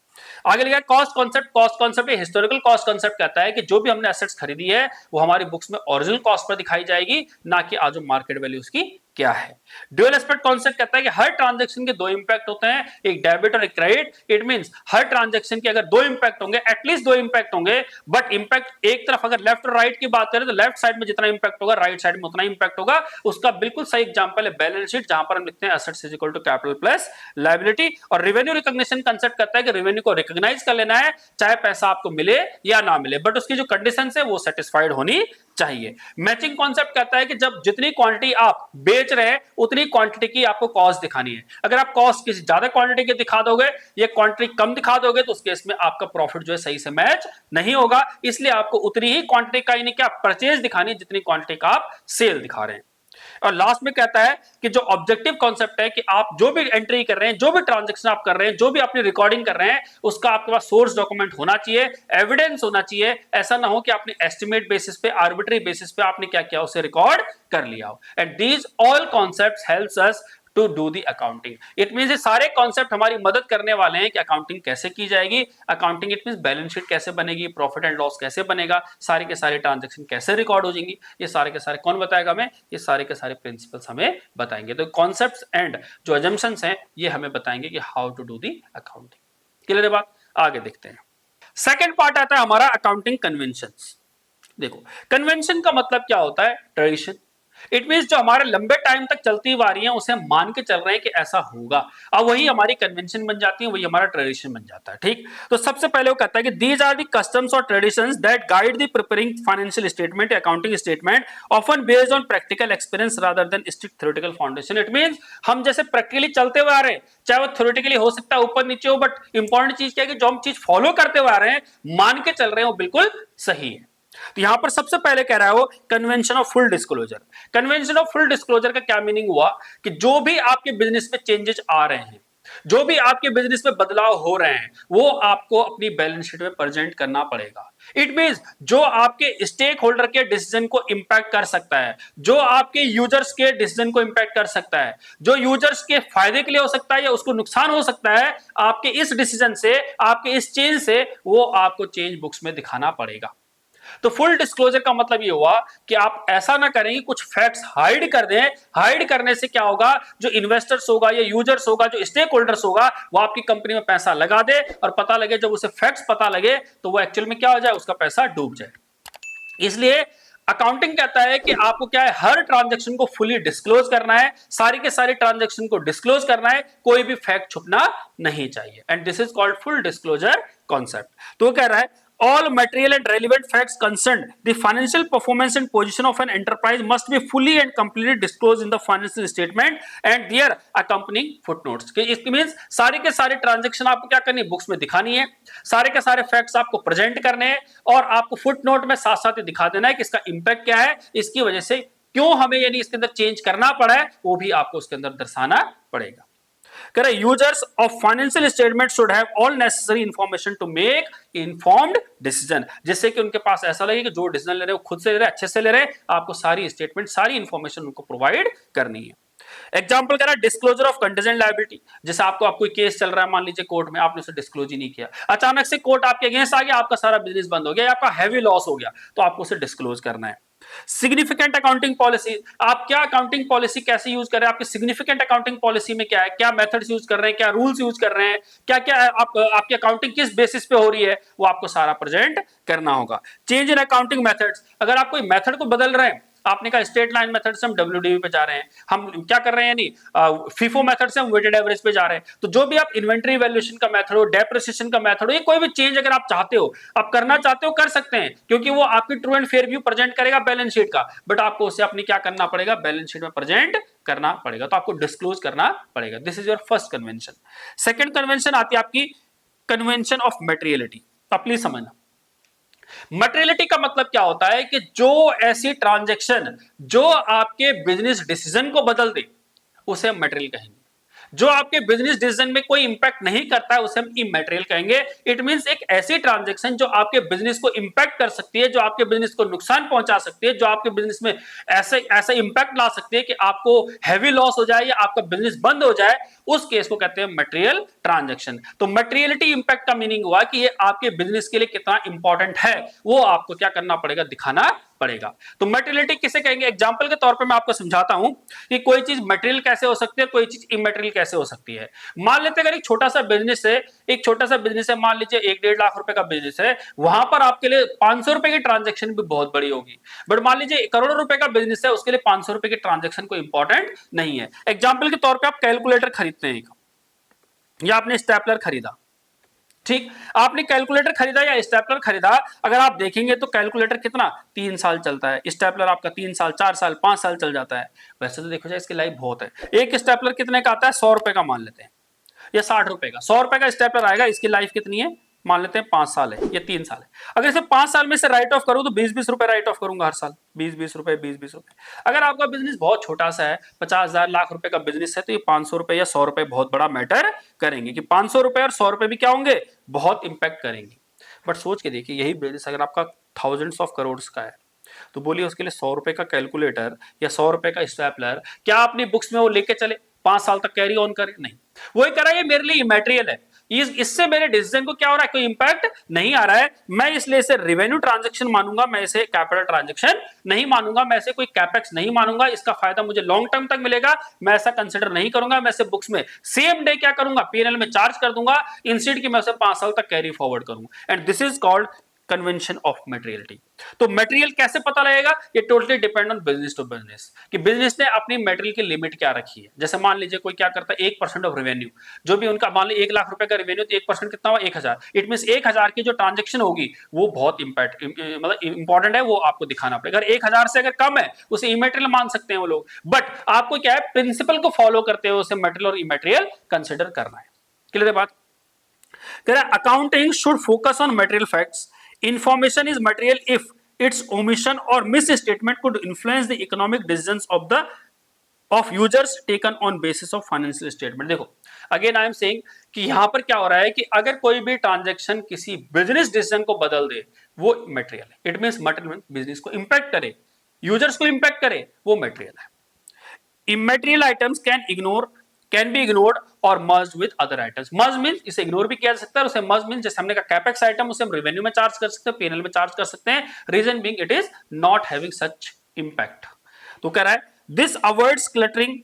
आगे लिखा है cost concept. Cost concept historical cost concept कहता है कि जो भी हमने एसेट्स खरीदी है वो हमारी बुक्स में ओरिजिनल कॉस्ट पर दिखाई जाएगी, ना कि आज मार्केट वैल्यू उसकी क्या है। ड्यूअल एस्पेक्ट कॉन्सेप्ट कहता है कि हर ट्रांजैक्शन के 2 इंपैक्ट होते हैं, एक डेबिट और एक credit. It means her transaction के अगर 2 इंपैक्ट होंगे, एटलीस्ट 2 इंपैक्ट होंगे, बट इंपैक्ट एक तरफ अगर लेफ्ट और राइट की बात करें तो लेफ्ट साइड में जितना इंपैक्ट होगा राइट साइड में उतना इंपैक्ट होगा। उसका बिल्कुल सही एग्जांपल है बैलेंस शीट, जहां पर हम लिखते हैं assets is equal to capital plus liability. और रेवेन्यू रिकॉग्निशन कांसेप्ट कहता है कि रेवेन्यू को रिकॉग्नाइज कर लेना है, चाहे पैसा आपको मिले या ना मिले, बट उसकी जो कंडीशंस है वो सेटिस्फाइड होनी चाहिए। मैचिंग कॉन्सेप्ट कहता है कि जब जितनी क्वांटिटी आप बेच रहे हैं उतनी क्वांटिटी की आपको कॉस्ट दिखानी है। अगर आप कॉस्ट किसी ज्यादा क्वांटिटी की दिखा दोगे, ये क्वांटिटी कम दिखा दोगे, तो उस केस में आपका प्रॉफिट जो है सही से मैच नहीं होगा। इसलिए आपको उतनी ही क्वांटिटी का, यानी क्या, परचेज दिखानी है जितनी क्वांटिटी का आप सेल दिखा रहे हैं। और लास्ट में कहता है कि जो ऑब्जेक्टिव कॉन्सेप्ट है कि आप जो भी एंट्री कर रहे हैं, जो भी ट्रांजैक्शन आप कर रहे हैं, जो भी अपनी रिकॉर्डिंग कर रहे हैं, उसका आपके पास सोर्स डॉक्यूमेंट होना चाहिए, एविडेंस होना चाहिए। ऐसा ना हो कि आपने एस्टिमेट बेसिस पे, आर्बिट्री बेसिस पे आपने क्या किया, उसे रिकॉर्ड कर लिया हो। And these all concepts helps us to do the accounting. It means ये सारे कॉन्सेप्ट हमारी मदद करने वाले हैं कि अकाउंटिंग कैसे की जाएगी। Accounting it means balance sheet कैसे बनेगी, प्रॉफिट एंड लॉस कैसे बनेगा, सारे के सारे ट्रांजैक्शन कैसे रिकॉर्ड हो जाएंगी, ये सारे के सारे कौन बताएगा हमें, ये सारे के सारे प्रिंसिपल्स हमें बताएंगे। तो कॉन्सेप्ट्स एंड जो अजम्पशंस हैं ये हमें बताएंगे कि how to do the accounting. Clear है बात? आगे देखते हैं। सेकेंड पार्ट आता है हमारा अकाउंटिंग कन्वेंशंस। देखो, कन्वेंशन का मतलब क्या होता है, ट्रेडिशन। इट मीन जो हमारे लंबे टाइम तक चलती हुई आ रही है उसे हम मान के चल रहे हैं कि ऐसा होगा, अब वही हमारी कन्वेंशन बन जाती है, वही हमारा ट्रेडिशन बन जाता है। ठीक, तो सबसे पहले वो कहता है कि दीज आर द कस्टम्स और traditions that guide the preparing financial statement, accounting statement, often based on practical experience rather than strict theoretical foundation. It mean हम जैसे प्रैक्टिकली चलते हुए आ रहे हैं, चाहे वो थ्योरेटिकली हो सकता है ऊपर नीचे हो, बट इंपॉर्टेंट चीज क्या है कि जो हम चीज फॉलो करते हुए आ रहे हैं, मान के चल रहे हैं, वो बिल्कुल सही है। तो यहां पर सबसे पहले कह रहा है वो convention of full disclosure. Convention of full disclosure का क्या मीनिंग हुआ कि जो भी आपके बिजनेस में चेंजेस आ रहे हैं, जो भी आपके बिजनेस में बदलाव हो रहे हैं, वो आपको अपनी बैलेंस शीट में प्रेजेंट करना पड़ेगा। इट मींस जो आपके स्टेक होल्डर के डिसीजन को इंपैक्ट कर सकता है, जो आपके यूजर्स के डिसीजन को इंपैक्ट कर सकता है, जो यूजर्स के फायदे के लिए हो सकता है या उसको नुकसान हो सकता है, आपके इस डिसीजन से, आपके इस चेंज से, वो आपको चेंज बुक्स में दिखाना पड़ेगा। तो फुल डिस्क्लोजर का मतलब ये हुआ कि आप ऐसा ना करें कि कुछ फैक्ट्स हाइड कर दें। हाइड करने से क्या होगा, जो इन्वेस्टर्स होगा या यूजर्स होगा, जो स्टेक होल्डर्स होगा, वो आपकी कंपनी में पैसा लगा दे और पता लगे, जब उसे फैक्ट्स पता लगे तो वो एक्चुअल में क्या हो जाए, उसका पैसा डूब जाए। इसलिए अकाउंटिंग कहता है कि आपको क्या है, हर ट्रांजैक्शन को फुली डिस्क्लोज करना है, सारी के सारी ट्रांजैक्शन को डिस्क्लोज करना है, कोई भी फैक्ट छुपना नहीं चाहिए। And this is called full disclosure concept. तो कह रहा है all material and relevant facts concerned the financial performance and position of an enterprise must be fully and completely disclosed in the financial statement and their accompanying footnotes। इसके means सारे के सारे transaction आपको क्या करनी है, बुक्स में दिखानी है, सारे के सारे फैक्ट्स आपको प्रेजेंट करने हैं और आपको फुटनोट में साथ साथ दिखा देना है कि इसका इंपैक्ट क्या है, इसकी वजह से क्यों हमें यानी इसके अंदर चेंज करना पड़ा है, वो भी आपको उसके अंदर दर्शाना पड़ेगा। Users of financial statement should have all necessary information to make informed decision, जिससे कि उनके पास ऐसा लगे कि जो डिसीजन ले रहे हैं वो खुद से ले रहे हैं, अच्छे से ले रहे हैं, आपको सारी स्टेटमेंट, सारी इंफॉर्मेशन उनको प्रोवाइड करनी है। एग्जाम्पल कह रहा है डिस्क्लोजर ऑफ कंटीजेंट लायबिलिटी। जैसे आपको कोई केस चल रहा है, मान लीजिए कोर्ट में, आपने उसे डिस्क्लोज ही नहीं किया, अचानक से कोर्ट आपके अगेंस्ट आ गया, आपका सारा बिजनेस बंद हो गया, आपका हैवी लॉस हो गया, तो आपको उसे डिस्क्लोज करना है। सिग्निफिकेंट अकाउंटिंग पॉलिसी, आप क्या अकाउंटिंग पॉलिसी कैसे यूज कर रहे हैं, आपकी सिग्निफिकेंट अकाउंटिंग पॉलिसी में क्या है, क्या मेथड्स यूज कर रहे हैं, क्या रूल्स यूज कर रहे हैं, क्या क्या आपकी अकाउंटिंग किस बेसिस पे हो रही है, वो आपको सारा प्रेजेंट करना होगा। चेंज इन अकाउंटिंग मेथड्स, अगर आप कोई मेथड को बदल रहे हैं, आपने कहा स्ट्रेट लाइन मेथड से हम डब्ल्यूडीवी पे जा रहे हैं, हम क्या कर रहे हैं, यानी फीफो मेथड से हम वेटेड एवरेज पे जा रहे हैं, तो जो भी आप इन्वेंटरी वैल्यूएशन का मेथड हो, डेप्रिसिएशन का मेथड हो, ये कोई भी चेंज अगर आप चाहते हो, आप करना चाहते हो, कर सकते हैं, क्योंकि वो आपकी true and fair view present करेगा बैलेंस शीट का, बट आपको उसे अपनी क्या करना पड़ेगा, बैलेंस शीट में प्रेजेंट करना पड़ेगा, तो आपको डिस्क्लोज करना पड़ेगा। This is your first convention. Second convention आती है आपकी कन्वेंशन ऑफ मटेरियलिटी। अब प्लीज समझना, मटेरियलिटी का मतलब क्या होता है कि जो ऐसी ट्रांजैक्शन जो आपके बिजनेस डिसीजन को बदल दे, उसे हम मटेरियल कहेंगे। जो आपके बिजनेस डिसीजन में कोई इंपैक्ट नहीं करता है, उसे हम इमैटेरियल कहेंगे। इट मींस एक ऐसी ट्रांजैक्शन जो आपके बिजनेस को इंपैक्ट कर सकती है, जो आपके बिजनेस को नुकसान पहुंचा सकती है, जो आपके बिजनेस में ऐसे ऐसा इंपैक्ट ला सकती है कि आपको हैवी लॉस हो जाए या आपका बिजनेस बंद हो जाए, उस केस को कहते हैं मटेरियल ट्रांजैक्शन। तो मटेरियलिटी इंपैक्ट का मीनिंग हुआ कि ये आपके बिजनेस के लिए कितना इंपॉर्टेंट है, वो आपको क्या करना पड़ेगा, दिखाना पड़ेगा। तो मटेरियलिटी किसे कहेंगे, एग्जांपल के तौर पे मैं आपको समझाता हूं कि कोई चीज मटेरियल कैसे हो सकती है, कोई चीज इमटेरियल कैसे हो सकती है। मान लेते हैं अगर एक छोटा सा बिजनेस है, एक छोटा सा बिजनेस है, मान लीजिए 1-1.5 लाख रुपए का बिजनेस है, वहां पर आपके लिए 500 रुपए की ट्रांजेक्शन भी बहुत बड़ी होगी। बट मान लीजिए करोड़ों रुपए का बिजनेस है, उसके लिए 500 रुपए की ट्रांजेक्शन कोई इंपॉर्टेंट नहीं है। एग्जाम्पल के तौर पर आप कैलकुलेटर खरीदते हैं या आपने स्टेपलर खरीदा, ठीक, आपने कैलकुलेटर खरीदा या स्टेपलर खरीदा, अगर आप देखेंगे तो कैलकुलेटर कितना 3 साल चलता है, स्टेपलर आपका 3 साल 4 साल 5 साल चल जाता है। वैसे तो देखो जाए इसकी लाइफ बहुत है। एक स्टेपलर कितने का आता है, 100 रुपए का मान लेते हैं या 60 रुपए का, 100 रुपए का स्टेपलर आएगा, इसकी लाइफ कितनी है, मान लेते हैं 5 साल है या 3 साल है। अगर इसे 5 साल में से राइट ऑफ करूं तो 20-20 रुपए राइट ऑफ करूंगा हर साल, 20-20 रुपए 20-20 रुपए। अगर आपका बिजनेस बहुत छोटा सा है, 50,000 लाख रुपए का बिजनेस है, तो ये 500 रुपए या 100 रुपए बहुत बड़ा मैटर करेंगे कि 500 रुपए और 100 रुपए भी क्या होंगे, बहुत इंपैक्ट करेंगे। बट सोच के देखिए, यही बिजनेस अगर आपका थाउजेंड्स ऑफ करोड़ का है, तो बोलिए उसके लिए 100 रुपए का कैलकुलेटर या 100 रुपए का स्टेपलर क्या अपनी बुक्स में वो लेके चले 5 साल तक कैरी ऑन करे, नहीं। वही कह रहा है ये मेरे लिए इमैटेरियल है, इससे मेरे डिसीजन को क्या हो रहा है, कोई इंपैक्ट नहीं आ रहा है, मैं इसलिए इसे रेवेन्यू ट्रांजैक्शन मानूंगा, मैं इसे कैपिटल ट्रांजैक्शन नहीं मानूंगा, मैं इसे कोई कैपेक्स नहीं मानूंगा, इसका फायदा मुझे लॉन्ग टर्म तक मिलेगा, मैं ऐसा कंसिडर नहीं करूंगा, मैं इसे बुक्स में सेम डे क्या करूंगा, पीएनएल में चार्ज कर दूंगा, इंस्टेड कि मैं उसे 5 साल तक कैरी फॉरवर्ड करूंगा। And this is called convention of materiality. तो मटेरियल कैसे पता लगेगा, ये totally depend on business to business कि बिजनेस ने अपनी मटेरियल की लिमिट क्या रखी है। जैसे मान लीजिए कोई क्या करता है 1% ऑफ रेवेन्यू, जो भी उनका मान लीजिए 1 लाख रुपए का रेवेन्यू तो 1% कितना हुआ 1000। इट मीन 1000 की जो ट्रांजेक्शन होगी वो बहुत मतलब इंपॉर्टेंट है, वो आपको दिखाना पड़ेगा। अगर 1000 से अगर कम है उसे इमेटेरियल मान सकते हैं वो लोग, बट आपको क्या है प्रिंसिपल को फॉलो करते हुए उसे मटेरियल और इमेटेरियल कंसिडर करना है। क्लियर है बात। Accounting should focus on material facts. Information is material if its omission or misstatement could influence the economic decisions of users taken on basis of financial statement। देखो again I am saying कि यहां पर क्या हो रहा है कि अगर कोई भी ट्रांजैक्शन किसी बिजनेस डिसीजन को बदल दे वो मटेरियल है। इट मींस मटेरियल बिजनेस को इंपैक्ट करे, यूजर्स को इंपैक्ट करे, वो मटेरियल है। Immaterial items can be ignored और merge with other items. Merge means इसे इग्नोर भी किया जा सकता है, उसे मर्ज मींस जैसे हमने कहा कैपेक्स आइटम उसे हम रेवेन्यू में चार्ज कर सकते हैं, पीएनएल में चार्ज कर सकते हैं। Reason being it is not having such impact. तो कह रहा है this avoids cluttering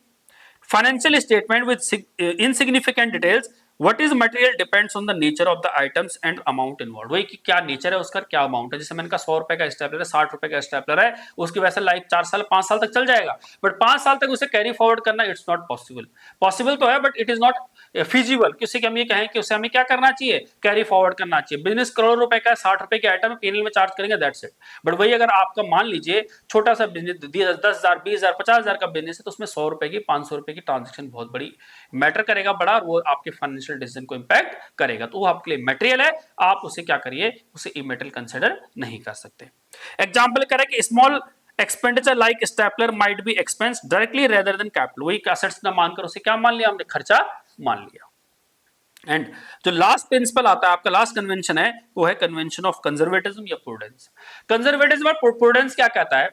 financial statement with insignificant details. What is material depends on the nature of the items and amount involved। वही कि क्या नेचर है उसका, क्या अमाउंट है। जैसे मैंने कहा 100 रुपए का स्टेपलर है, 60 रुपए का स्टेपलर है, उसकी वैसे लाइफ 4 साल 5 साल तक चल जाएगा, बट 5 साल तक उसे कैरी फॉरवर्ड करना इट्स नॉट पॉसिबल। पॉसिबल तो है but it is not feasible कि उसे हम ये कहें कि उसे हमें क्या करना चाहिए, कैरी फॉरवर्ड करना चाहिए। बिजनेस करोड़ रुपए का है, 60 रुपए की आइटम है, पीएनएल में चार्ज करेंगे, दैट्स इट। बट वही अगर आपका मान लीजिए छोटा सा बिजनेस 10,000 20,000 50,000 का बिजनेस है तो उसमें 100 रुपए की 500 रुपए की ट्रांजेक्शन बहुत बड़ी मैटर करेगा, बड़ा, और वो आपके फाइनेंशियल डिसीजन को इंपैक्ट करेगा। तो वो आपके लिए मटेरियल है, आप उसे क्या करिए, उसे इमेटेरियल कंसीडर नहीं कर सकते। एग्जांपल करें कि small expenditure like stapler might be expense directly rather than capital. वही एसेट्स ना मानकर उसे क्या मान लिया हमने, खर्चा मान लिया। एंड जो लास्ट प्रिंसिपल आता है आपका, लास्ट कन्वेंशन है, वो है कन्वेंशन ऑफ कंजर्वेटिज्म या प्रूडेंस। कंजर्वेटिज्म और प्रूडेंस क्या कहता है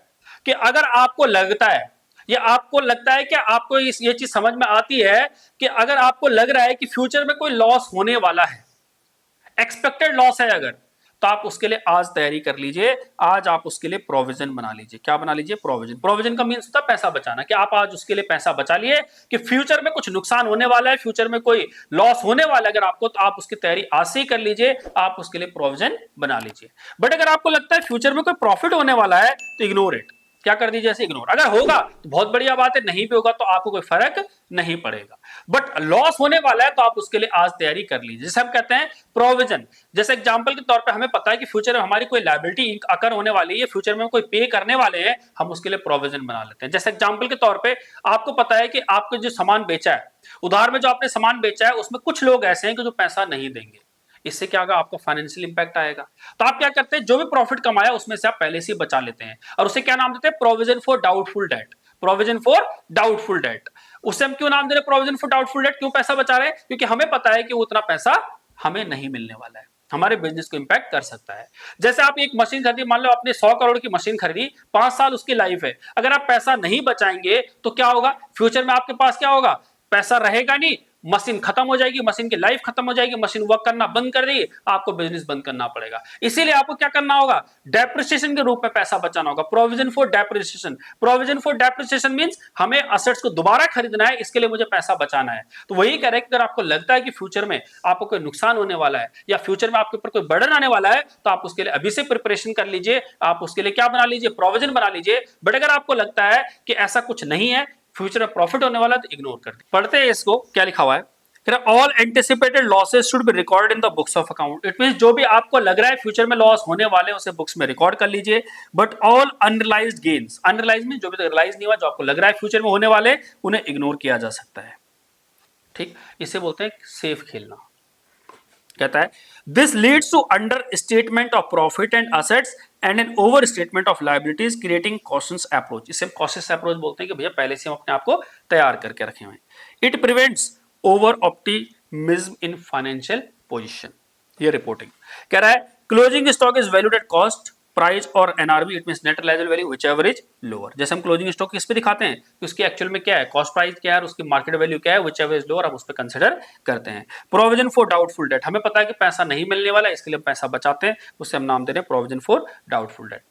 कि अगर आपको लगता है या आपको लगता है कि आपको ये चीज समझ में आती है कि अगर आपको लग रहा है कि फ्यूचर में कोई लॉस होने वाला है, एक्सपेक्टेड लॉस है अगर, तो आप उसके लिए आज तैयारी कर लीजिए, आज आप उसके लिए प्रोविजन बना लीजिए। क्या बना लीजिए, प्रोविजन। प्रोविजन का मींस होता है पैसा बचाना, कि आप आज उसके लिए पैसा बचा लिए कि फ्यूचर में कुछ नुकसान होने वाला है, फ्यूचर में कोई लॉस होने वाला है अगर आपको, तो आप उसकी तैयारी आज से ही कर लीजिए, आप उसके लिए प्रोविजन बना लीजिए। बट अगर आपको लगता है फ्यूचर में कोई प्रॉफिट होने वाला है तो इग्नोर इट। क्या कर दीजिए, ऐसे इग्नोर। अगर होगा तो बहुत बढ़िया बात है, नहीं भी होगा तो आपको कोई फर्क नहीं पड़ेगा। बट लॉस होने वाला है तो आप उसके लिए आज तैयारी कर लीजिए, जैसे हम कहते हैं प्रोविजन। जैसे एग्जांपल के तौर पे हमें पता है कि फ्यूचर में हमारी कोई लायबिलिटी अकर होने वाली है, फ्यूचर में कोई पे करने वाले हैं, हम उसके लिए प्रोविजन बना लेते हैं। जैसे एग्जांपल के तौर पे आपको पता है कि आपको जो सामान बेचा है, उधार में जो आपने सामान बेचा है, उसमें कुछ लोग ऐसे हैं कि जो पैसा नहीं देंगे। इससे क्या होगा, आपको फाइनेंशियल इंपैक्ट आएगा। तो आप क्या करते हैं, जो भी प्रॉफिट कमाया उसमें से आप पहले से बचा लेते हैं, और उसे क्या नाम देते हैं, provision for doubtful debt. Provision for doubtful debt. उसे हम क्यों नाम दे रहे हैं प्रोविजन फॉर डाउटफुल डेट, क्यों पैसा बचा रहे हैं, क्योंकि हमें पता है कि उतना पैसा हमें नहीं मिलने वाला है, हमारे बिजनेस को इंपैक्ट कर सकता है। जैसे आप एक मशीन खरीदी, मान लो आपने 100 करोड़ की मशीन खरीदी, 5 साल उसकी लाइफ है, अगर आप पैसा नहीं बचाएंगे तो क्या होगा, फ्यूचर में आपके पास क्या होगा, पैसा रहेगा नहीं, मशीन खत्म हो जाएगी, मशीन की लाइफ खत्म हो जाएगी, मशीन वर्क करना बंद कर देगी, आपको बिजनेस बंद करना पड़ेगा। इसीलिए आपको क्या करना होगा, डेप्रिसिएशन के रूप में पैसा बचाना होगा, provision for depreciation. Provision for depreciation means हमें असेट्स को दोबारा खरीदना है, इसके लिए मुझे पैसा बचाना है। तो वही कह रहे हैं कि अगर आपको लगता है कि फ्यूचर में आपको कोई नुकसान होने वाला है या फ्यूचर में आपके ऊपर कोई बर्डन आने वाला है, तो आप उसके लिए अभी से प्रिपरेशन कर लीजिए, आप उसके लिए क्या बना लीजिए, प्रोविजन बना लीजिए। बट अगर आपको लगता है कि ऐसा कुछ नहीं है, फ्यूचर में प्रॉफिट होने वाला है, तो इग्नोर कर दीजिए। पढ़ते हैं इसको, क्या लिखा हुआ है, all anticipated losses should be recorded in the books of account. It means जो भी आपको लग रहा है फ्यूचर में लॉस होने वाले, उसे बुक्स में रिकॉर्ड कर लीजिए। But all unrealised gains, unrealised means जो भी रियलाइज नहीं हुआ, जो आपको लग रहा है फ्यूचर में होने वाले, उन्हें इग्नोर किया जा सकता है। ठीक, इसे बोलते हैं सेफ खेलना। कहता है this leads to understatement of profit and assets and an overstatement of liabilities, creating cautious approach. इसे कॉशियस अप्रोच बोलते हैं कि भैया पहले से हम अपने आप को तैयार करके रखे हुए हैं। It prevents over optimism in financial position. ये रिपोर्टिंग कह रहा है closing stock is valued at cost price और NRV, it means net realisable value whichever is lower. जैसे हम क्लोजिंग स्टॉक किस पे दिखाते हैं कि उसकी एक्चुअल में क्या है, कॉस्ट प्राइस क्या है और उसकी मार्केट वैल्यू क्या है, व्हिचएवर इज लोअर, हम उस पे कंसीडर करते हैं। प्रोविजन फॉर डाउटफुल डेट, हमें पता है कि पैसा नहीं मिलने वाला है, इसके लिए हम पैसा बचाते हैं, उसे हम नाम दे रहे हैं प्रोविजन फॉर डाउटफुल डेट।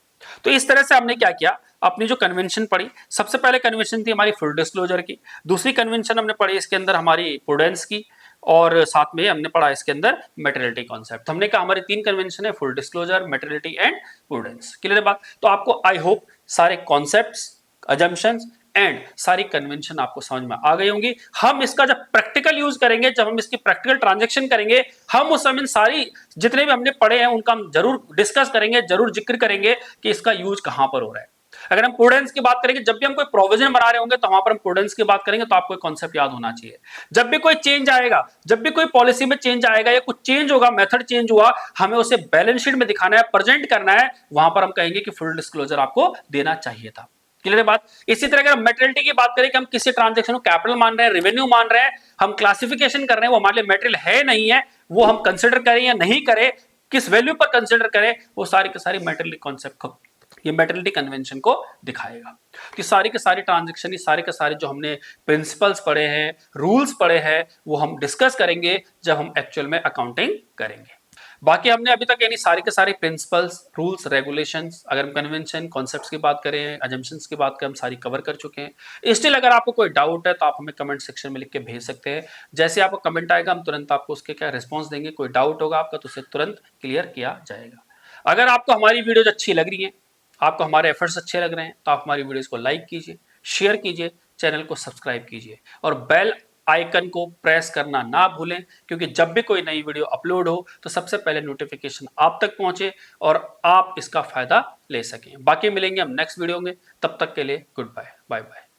तो इस तरह से हमने क्या किया, अपनी जो कन्वेंशन पढ़ी, सबसे पहले कन्वेंशन थी हमारी फुल डिस्क्लोजर की, दूसरी कन्वेंशन हमने पढ़ी इसके अंदर हमारी प्रूडेंस की, और साथ में हमने पढ़ा इसके अंदर मेटेरियलिटी कॉन्सेप्ट। हमने कहा हमारे 3 कन्वेंशन है, full disclosure, materiality and prudence. Clear है बात? तो आपको आई होप सारे कॉन्सेप्ट्स, अजम्पशंस एंड सारी कन्वेंशन आपको समझ में आ गई होंगी। हम इसका जब प्रैक्टिकल यूज करेंगे, जब हम इसकी प्रैक्टिकल ट्रांजैक्शन करेंगे, हम उस समय सारी जितने भी हमने पढ़े हैं उनका हम जरूर डिस्कस करेंगे, जरूर जिक्र करेंगे कि इसका यूज कहां पर हो रहा है। अगर हम प्रूडेंस की बात करेंगे, जब भी हम कोई प्रोविजन बना रहे होंगे तो वहां पर हम प्रूडेंस की बात करेंगे, तो आपको कॉन्सेप्ट याद होना चाहिए। जब भी कोई चेंज आएगा, जब भी कोई पॉलिसी में चेंज आएगा या कुछ चेंज होगा, मेथड चेंज हुआ, हमें उसे बैलेंस शीट में दिखाना है, प्रेजेंट करना है, वहां पर हम कहेंगे कि फुल डिस्क्लोजर आपको देना चाहिए था। क्लियर है बात? इसी तरह अगर मेटेरियलिटी की बात करें कि हम किसी ट्रांजैक्शन को कैपिटल मान रहे हैं, रेवेन्यू मान रहे हैं, हम क्लासिफिकेशन कर रहे हैं, वो हमारे लिए मेटेरियल है नहीं है, वो हम कंसिडर करें या नहीं करें, किस वैल्यू पर कंसिडर करें, वो सारी की सारी मेटेरियल कॉन्सेप्ट को, ये मेटेरियलिटी कन्वेंशन को दिखाएगा। कि सारी के सारी ट्रांजैक्शन, सारे के सारे जो हमने प्रिंसिपल्स पढ़े हैं, रूल्स पढ़े हैं, वो हम डिस्कस करेंगे जब हम एक्चुअल में अकाउंटिंग करेंगे। बाकी हमने अभी तक यानी सारे के सारे प्रिंसिपल्स, रूल्स, रेगुलेशंस, अगर हम कन्वेंशन, कॉन्सेप्ट्स की बात करें, अजम्पशंस की बात करें, हम सारी कवर कर चुके हैं। स्टिल अगर आपको कोई डाउट है तो आप हमें कमेंट सेक्शन में लिख के भेज सकते हैं। जैसे आपको कमेंट आएगा हम तुरंत आपको उसके क्या रिस्पॉन्स देंगे। कोई डाउट होगा आपका तो उसे तुरंत क्लियर किया जाएगा। अगर आपको हमारी वीडियोज अच्छी लग रही है, आपको हमारे एफर्ट्स अच्छे लग रहे हैं, तो आप हमारी वीडियोस को लाइक कीजिए, शेयर कीजिए, चैनल को सब्सक्राइब कीजिए और बेल आइकन को प्रेस करना ना भूलें, क्योंकि जब भी कोई नई वीडियो अपलोड हो तो सबसे पहले नोटिफिकेशन आप तक पहुंचे और आप इसका फायदा ले सकें। बाकी मिलेंगे हम नेक्स्ट वीडियो में, तब तक के लिए गुड बाय, बाय बाय।